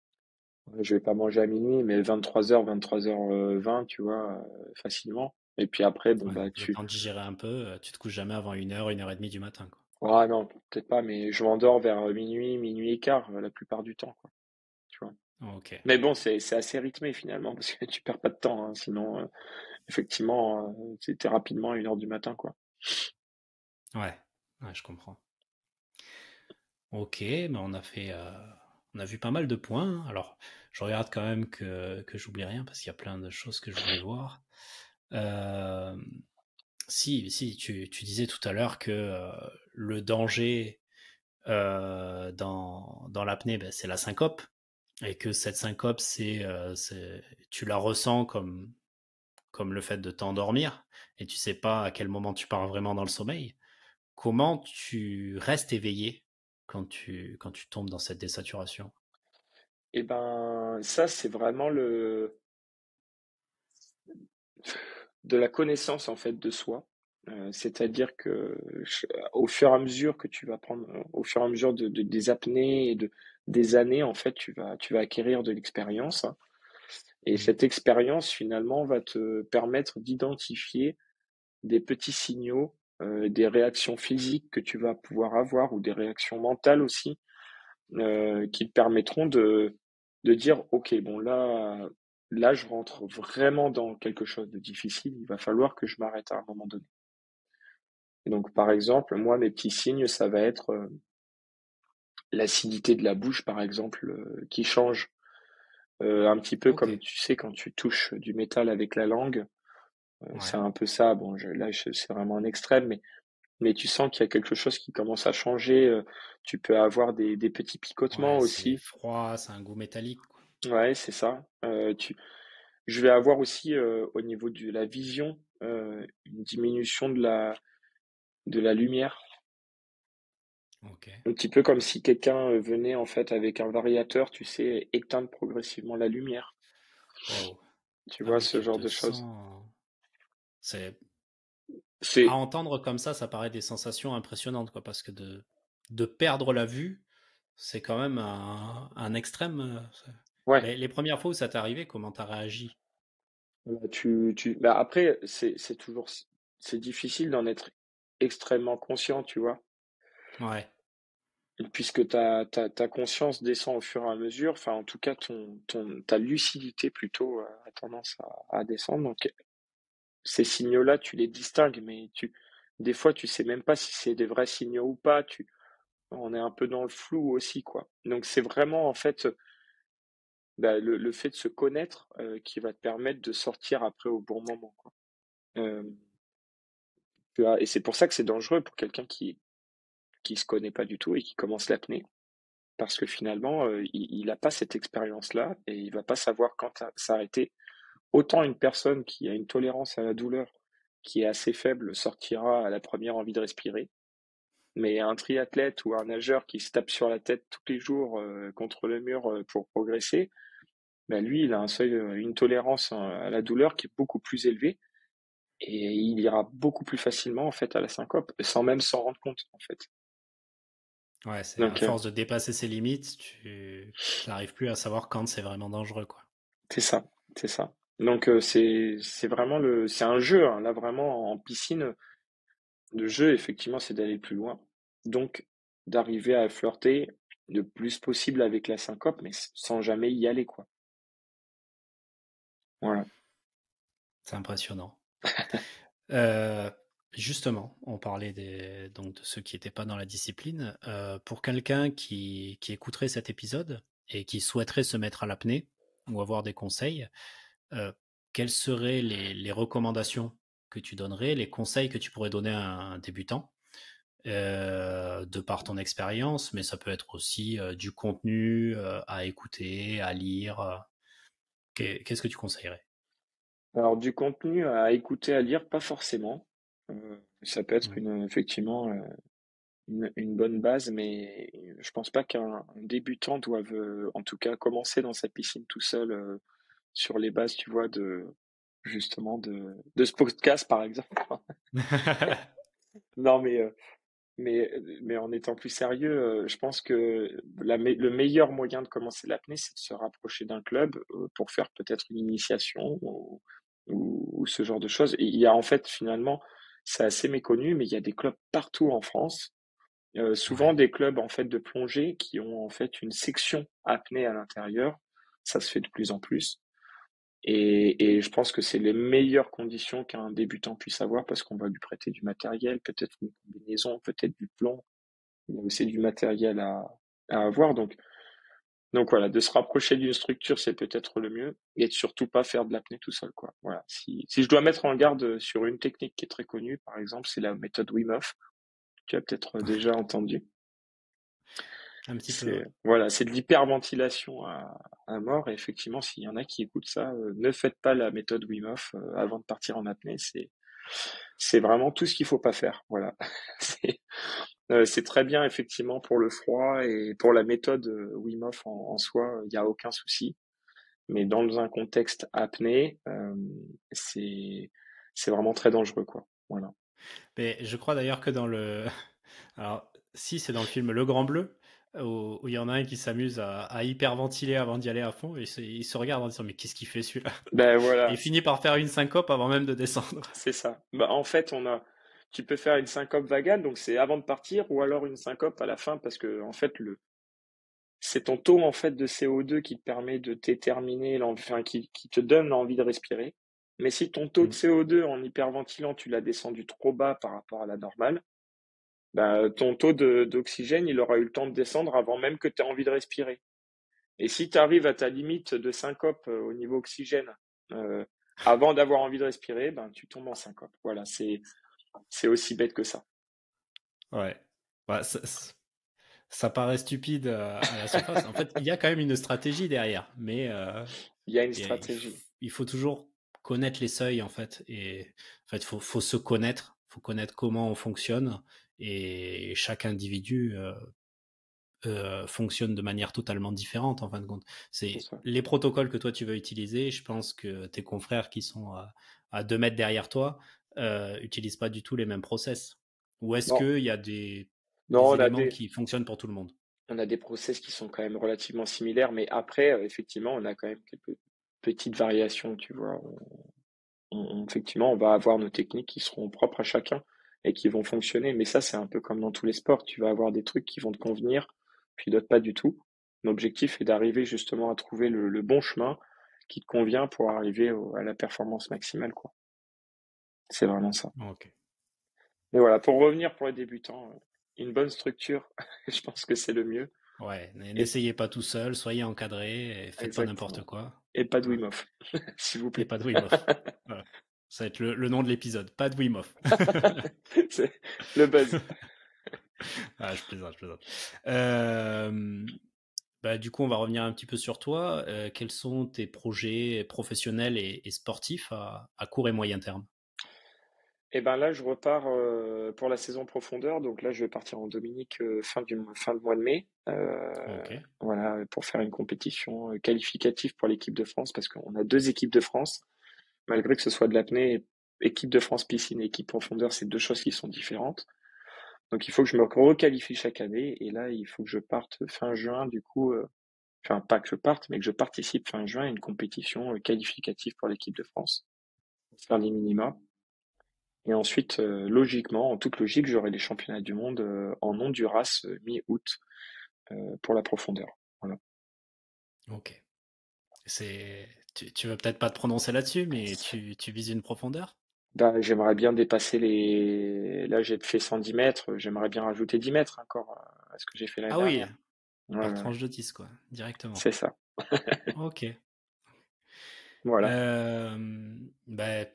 Ouais, je vais pas manger à minuit, mais 23h, 23h20, tu vois, facilement. Et puis après, bon Ouais, bah donc le tu, temps de digérer un peu, tu te couches jamais avant 1 heure et demie du matin, quoi. ah non, peut-être pas, mais je m'endors vers minuit, minuit et quart la plupart du temps, quoi. Tu vois. Ok. Mais bon, c'est assez rythmé finalement parce que tu perds pas de temps, hein, sinon effectivement, c'était rapidement à 1h du matin, quoi. Ouais. Ouais, je comprends. Ok, mais on a vu pas mal de points. Alors, je regarde quand même que j'oublie rien parce qu'il y a plein de choses que je voulais voir. Euh, si, tu disais tout à l'heure que le danger dans l'apnée, ben, c'est la syncope et que cette syncope, tu la ressens comme le fait de t'endormir et tu sais pas à quel moment tu pars vraiment dans le sommeil. Comment tu restes éveillé quand tu tombes dans cette désaturation? Et ben, ça, c'est vraiment de la connaissance en fait de soi. C'est-à-dire que au fur et à mesure que tu vas prendre, au fur et à mesure des apnées et des années, en fait, tu vas acquérir de l'expérience. Et Mhm. cette expérience, finalement, va te permettre d'identifier des petits signaux, des réactions physiques que tu vas pouvoir avoir ou des réactions mentales aussi, qui te permettront de dire, OK, bon là, je rentre vraiment dans quelque chose de difficile, il va falloir que je m'arrête à un moment donné. Et donc, par exemple, moi, mes petits signes, ça va être l'acidité de la bouche, par exemple, qui change un petit peu Ok. comme tu sais quand tu touches du métal avec la langue. C'est Ouais. un peu ça. Bon, c'est vraiment un extrême, mais tu sens qu'il y a quelque chose qui commence à changer. Tu peux avoir des petits picotements Ouais, c'est aussi. froid, c'est un goût métallique, quoi. Ouais, c'est ça. Je vais avoir aussi au niveau de la vision une diminution de la lumière. Ok. Un petit peu comme si quelqu'un venait en fait avec un variateur, tu sais, éteindre progressivement la lumière. Wow. Tu Ah vois oui, ce tu genre te de choses. sens. C'est à C'est entendre comme ça paraît des sensations impressionnantes, quoi, parce que de perdre la vue, c'est quand même un extrême. ouais. Les premières fois où ça t'est arrivé, comment t'as réagi? Bah après, c'est toujours, c'est difficile d'en être extrêmement conscient, tu vois, Ouais. puisque ta conscience descend au fur et à mesure. Enfin, en tout cas, ta lucidité plutôt a tendance à descendre. Donc, ces signaux-là, tu les distingues, mais des fois, tu sais même pas si c'est des vrais signaux ou pas. On est un peu dans le flou aussi, quoi. Donc, c'est vraiment, en fait, bah, le fait de se connaître qui va te permettre de sortir après au bon moment, quoi. Euh, et c'est pour ça que c'est dangereux pour quelqu'un qui se connaît pas du tout et qui commence l'apnée. Parce que finalement, il a pas cette expérience-là et il va pas savoir quand s'arrêter. Autant une personne qui a une tolérance à la douleur qui est assez faible sortira à la première envie de respirer. Mais un triathlète ou un nageur qui se tape sur la tête tous les jours contre le mur pour progresser, ben lui, il a un seuil, une tolérance à la douleur qui est beaucoup plus élevée et il ira beaucoup plus facilement en fait à la syncope sans même s'en rendre compte en fait. Ouais, c'est à Donc force de dépasser ses limites, tu n'arrives plus à savoir quand c'est vraiment dangereux, quoi. C'est ça, c'est ça. Donc c'est vraiment c'est un jeu, hein. Là vraiment en piscine, le jeu effectivement c'est d'aller plus loin. Donc d'arriver à flirter le plus possible avec la syncope, mais sans jamais y aller quoi. Voilà. C'est impressionnant. Euh, Justement, on parlait donc de ceux qui n'étaient pas dans la discipline. Pour quelqu'un qui écouterait cet épisode et qui souhaiterait se mettre à l'apnée ou avoir des conseils, euh, quelles seraient les recommandations que tu donnerais, les conseils que tu pourrais donner à un débutant, de par ton expérience, mais ça peut être aussi du contenu à écouter, à lire. Qu'est-ce que tu conseillerais? Alors du contenu à écouter, à lire, pas forcément. Ça peut être Ouais. effectivement une bonne base, mais je pense pas qu'un débutant doive, en tout cas, commencer dans sa piscine tout seul sur les bases, tu vois, justement de ce podcast, par exemple. Non, mais en étant plus sérieux, je pense que le meilleur moyen de commencer l'apnée, c'est de se rapprocher d'un club pour faire peut-être une initiation ou ce genre de choses. Et il y a en fait finalement, c'est assez méconnu, mais il y a des clubs partout en France. Souvent Ouais. des clubs en fait de plongée qui ont en fait une section apnée à l'intérieur. Ça se fait de plus en plus. Et je pense que c'est les meilleures conditions qu'un débutant puisse avoir parce qu'on va lui prêter du matériel, peut-être une combinaison, peut-être du plomb. Il y a aussi du matériel à avoir. Donc voilà, de se rapprocher d'une structure, c'est peut-être le mieux. Et de surtout pas faire de l'apnée tout seul, quoi. Voilà. Si je dois mettre en garde sur une technique qui est très connue, par exemple, c'est la méthode Wim Hof. Tu as peut-être déjà entendu. Un petit peu, ouais. Voilà, c'est de l'hyperventilation à mort. Et effectivement, s'il y en a qui écoutent ça, ne faites pas la méthode Wim Hof avant de partir en apnée. C'est vraiment tout ce qu'il faut pas faire. Voilà. C'est c'est très bien effectivement pour le froid et pour la méthode Wim Hof en soi, il n'y a aucun souci. Mais dans un contexte apnée, c'est c'est vraiment très dangereux quoi. Voilà. Mais je crois d'ailleurs que dans le... Alors, si c'est dans le film Le Grand Bleu, où il y en a un qui s'amuse à hyperventiler avant d'y aller à fond, et il se regarde en disant mais qu'est-ce qu'il fait celui-là? Ben Et il voilà, finit par faire une syncope avant même de descendre. c'est ça. Bah, en fait, tu peux faire une syncope vagale, donc c'est avant de partir, ou alors une syncope à la fin, parce que en fait, c'est ton taux en fait de CO2 qui te permet de déterminer, enfin, qui te donne l'envie de respirer. Mais si ton taux de Mm. CO2 en hyperventilant, tu l'as descendu trop bas par rapport à la normale, bah, ton taux d'oxygène, il aura eu le temps de descendre avant même que tu aies envie de respirer. Et si tu arrives à ta limite de syncope au niveau oxygène euh, avant d'avoir envie de respirer, ben, tu tombes en syncope. Voilà, c'est aussi bête que ça. Ouais. Ouais, ça paraît stupide à la surface. En fait, il y a quand même une stratégie derrière, mais Il y a une et stratégie. il faut toujours connaître les seuils en fait. Et en fait, faut se connaître, faut connaître comment on fonctionne. Et chaque individu fonctionne de manière totalement différente en fin de compte. C'est C'est ça. les protocoles que toi tu vas utiliser. Je pense que tes confrères qui sont à 2 mètres derrière toi utilisent pas du tout les mêmes process. Ou est-ce Non, qu'il y a non, des éléments qui fonctionnent pour tout le monde? on a des process qui sont quand même relativement similaires, mais après, effectivement, on a quand même quelques petites variations, tu vois. Effectivement, on va avoir nos techniques qui seront propres à chacun et qui vont fonctionner. Mais ça, c'est un peu comme dans tous les sports. Tu vas avoir des trucs qui vont te convenir, puis d'autres pas du tout. L'objectif est d'arriver justement à trouver le bon chemin qui te convient pour arriver à la performance maximale, quoi. C'est vraiment ça. Ok. Mais voilà, pour revenir pour les débutants, une bonne structure, je pense que c'est le mieux. Ouais, Et n'essayez pas tout seul, soyez encadré, et faites pas n'importe exactement. quoi. Et pas de Ouais. Wim Hof, s'il vous Et plaît. pas de Wim Hof. Voilà. Ça va être le nom de l'épisode. Pas de Wim Hof. C'est le buzz. Ah, je plaisante, je plaisante. Euh, Bah, du coup, on va revenir un petit peu sur toi. Quels sont tes projets professionnels et sportifs à court et moyen terme? Et ben là, je repars pour la saison profondeur. Donc là, je vais partir en Dominique fin de mois de mai. Ok. Voilà, pour faire une compétition qualificative pour l'équipe de France, parce qu'on a deux équipes de France, malgré que ce soit de l'apnée, équipe de France piscine et équipe profondeur, c'est deux choses qui sont différentes. Donc il faut que je me requalifie chaque année. Et là, il faut que je parte fin juin, du coup, enfin pas que je parte, mais que je participe fin juin à une compétition qualificative pour l'équipe de France, pour faire les minima. Et ensuite, logiquement, en toute logique, j'aurai les championnats du monde en Honduras mi-août pour la profondeur. Voilà. Ok. Tu vas peut-être pas te prononcer là-dessus, mais tu vises une profondeur? Bah, j'aimerais bien dépasser les. Là, j'ai fait 110 mètres. J'aimerais bien rajouter 10 mètres encore à ce que j'ai fait l'année Ah oui, dernière. Ouais, par ouais, ouais. tranche de 10, quoi, directement. C'est ça. Ok. Voilà. Bah,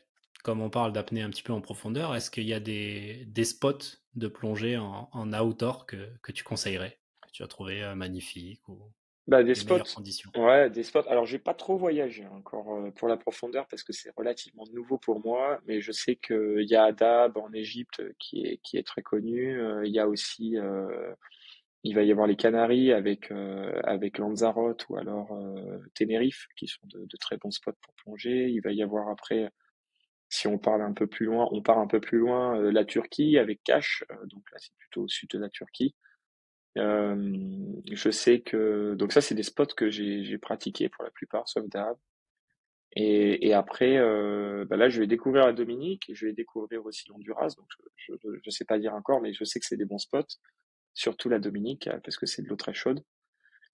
comme on parle d'apnée un petit peu en profondeur, est-ce qu'il y a des spots de plongée en outdoor que tu conseillerais, que tu as trouvé magnifiques ou Bah, des les meilleures spots. conditions? Ouais, des spots. Alors, j'ai pas trop voyagé encore pour la profondeur parce que c'est relativement nouveau pour moi, mais je sais qu'il y a Adab en Égypte qui est très connu. Il y a aussi, il va y avoir les Canaries avec Lanzarote ou alors Tenerife qui sont de très bons spots pour plonger. Il va y avoir après, si on parle un peu plus loin, on part un peu plus loin, la Turquie avec Kaş, donc là c'est plutôt au sud de la Turquie. Je sais que donc ça c'est des spots que j'ai pratiqués pour la plupart, sauf Dahab. Et après, bah là je vais découvrir la Dominique et je vais découvrir aussi l'Honduras. Donc je sais pas dire encore, mais je sais que c'est des bons spots, surtout la Dominique parce que c'est de l'eau très chaude.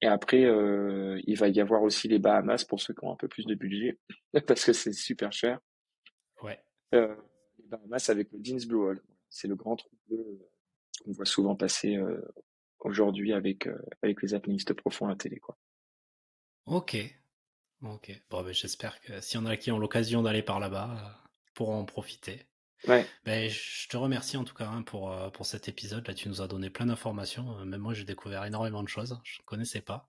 Et après, il va y avoir aussi les Bahamas pour ceux qui ont un peu plus de budget, parce que c'est super cher. Ouais. Euh, les Bahamas avec le Dean's Blue Hole. C'est le grand trou bleu qu'on voit souvent passer aujourd'hui avec les apnéistes profonds à la télé, quoi. Ok. Ok. Bon, ben, j'espère que s'il y en a qui ont l'occasion d'aller par là-bas, pourront en profiter. Ouais, Ben, je te remercie en tout cas hein, pour cet épisode. Là, tu nous as donné plein d'informations. Même moi, j'ai découvert énormément de choses. Je ne connaissais pas.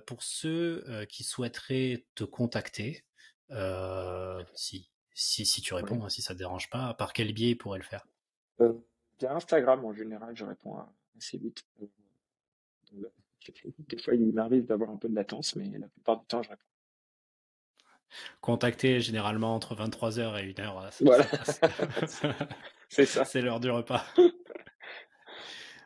Pour ceux qui souhaiteraient te contacter, si tu ouais. réponds, hein, si ça te dérange pas, par quel biais ils pourraient le faire? Euh, Via Instagram, en général, je réponds assez vite. Donc, des fois, il m'arrive d'avoir un peu de latence, mais la plupart du temps, je réponds. Contacter généralement entre 23 h et 1 h, Voilà, ça passe. c'est ça. C'est l'heure du repas.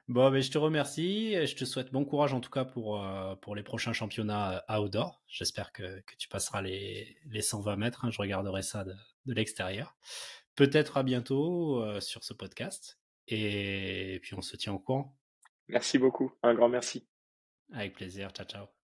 Bon, ben, je te remercie. Je te souhaite bon courage en tout cas pour les prochains championnats outdoor. J'espère que tu passeras les 120 mètres. Hein, je regarderai ça de l'extérieur. Peut-être à bientôt sur ce podcast. Et puis on se tient au courant. Merci beaucoup. Un grand merci. Avec plaisir. Ciao, ciao.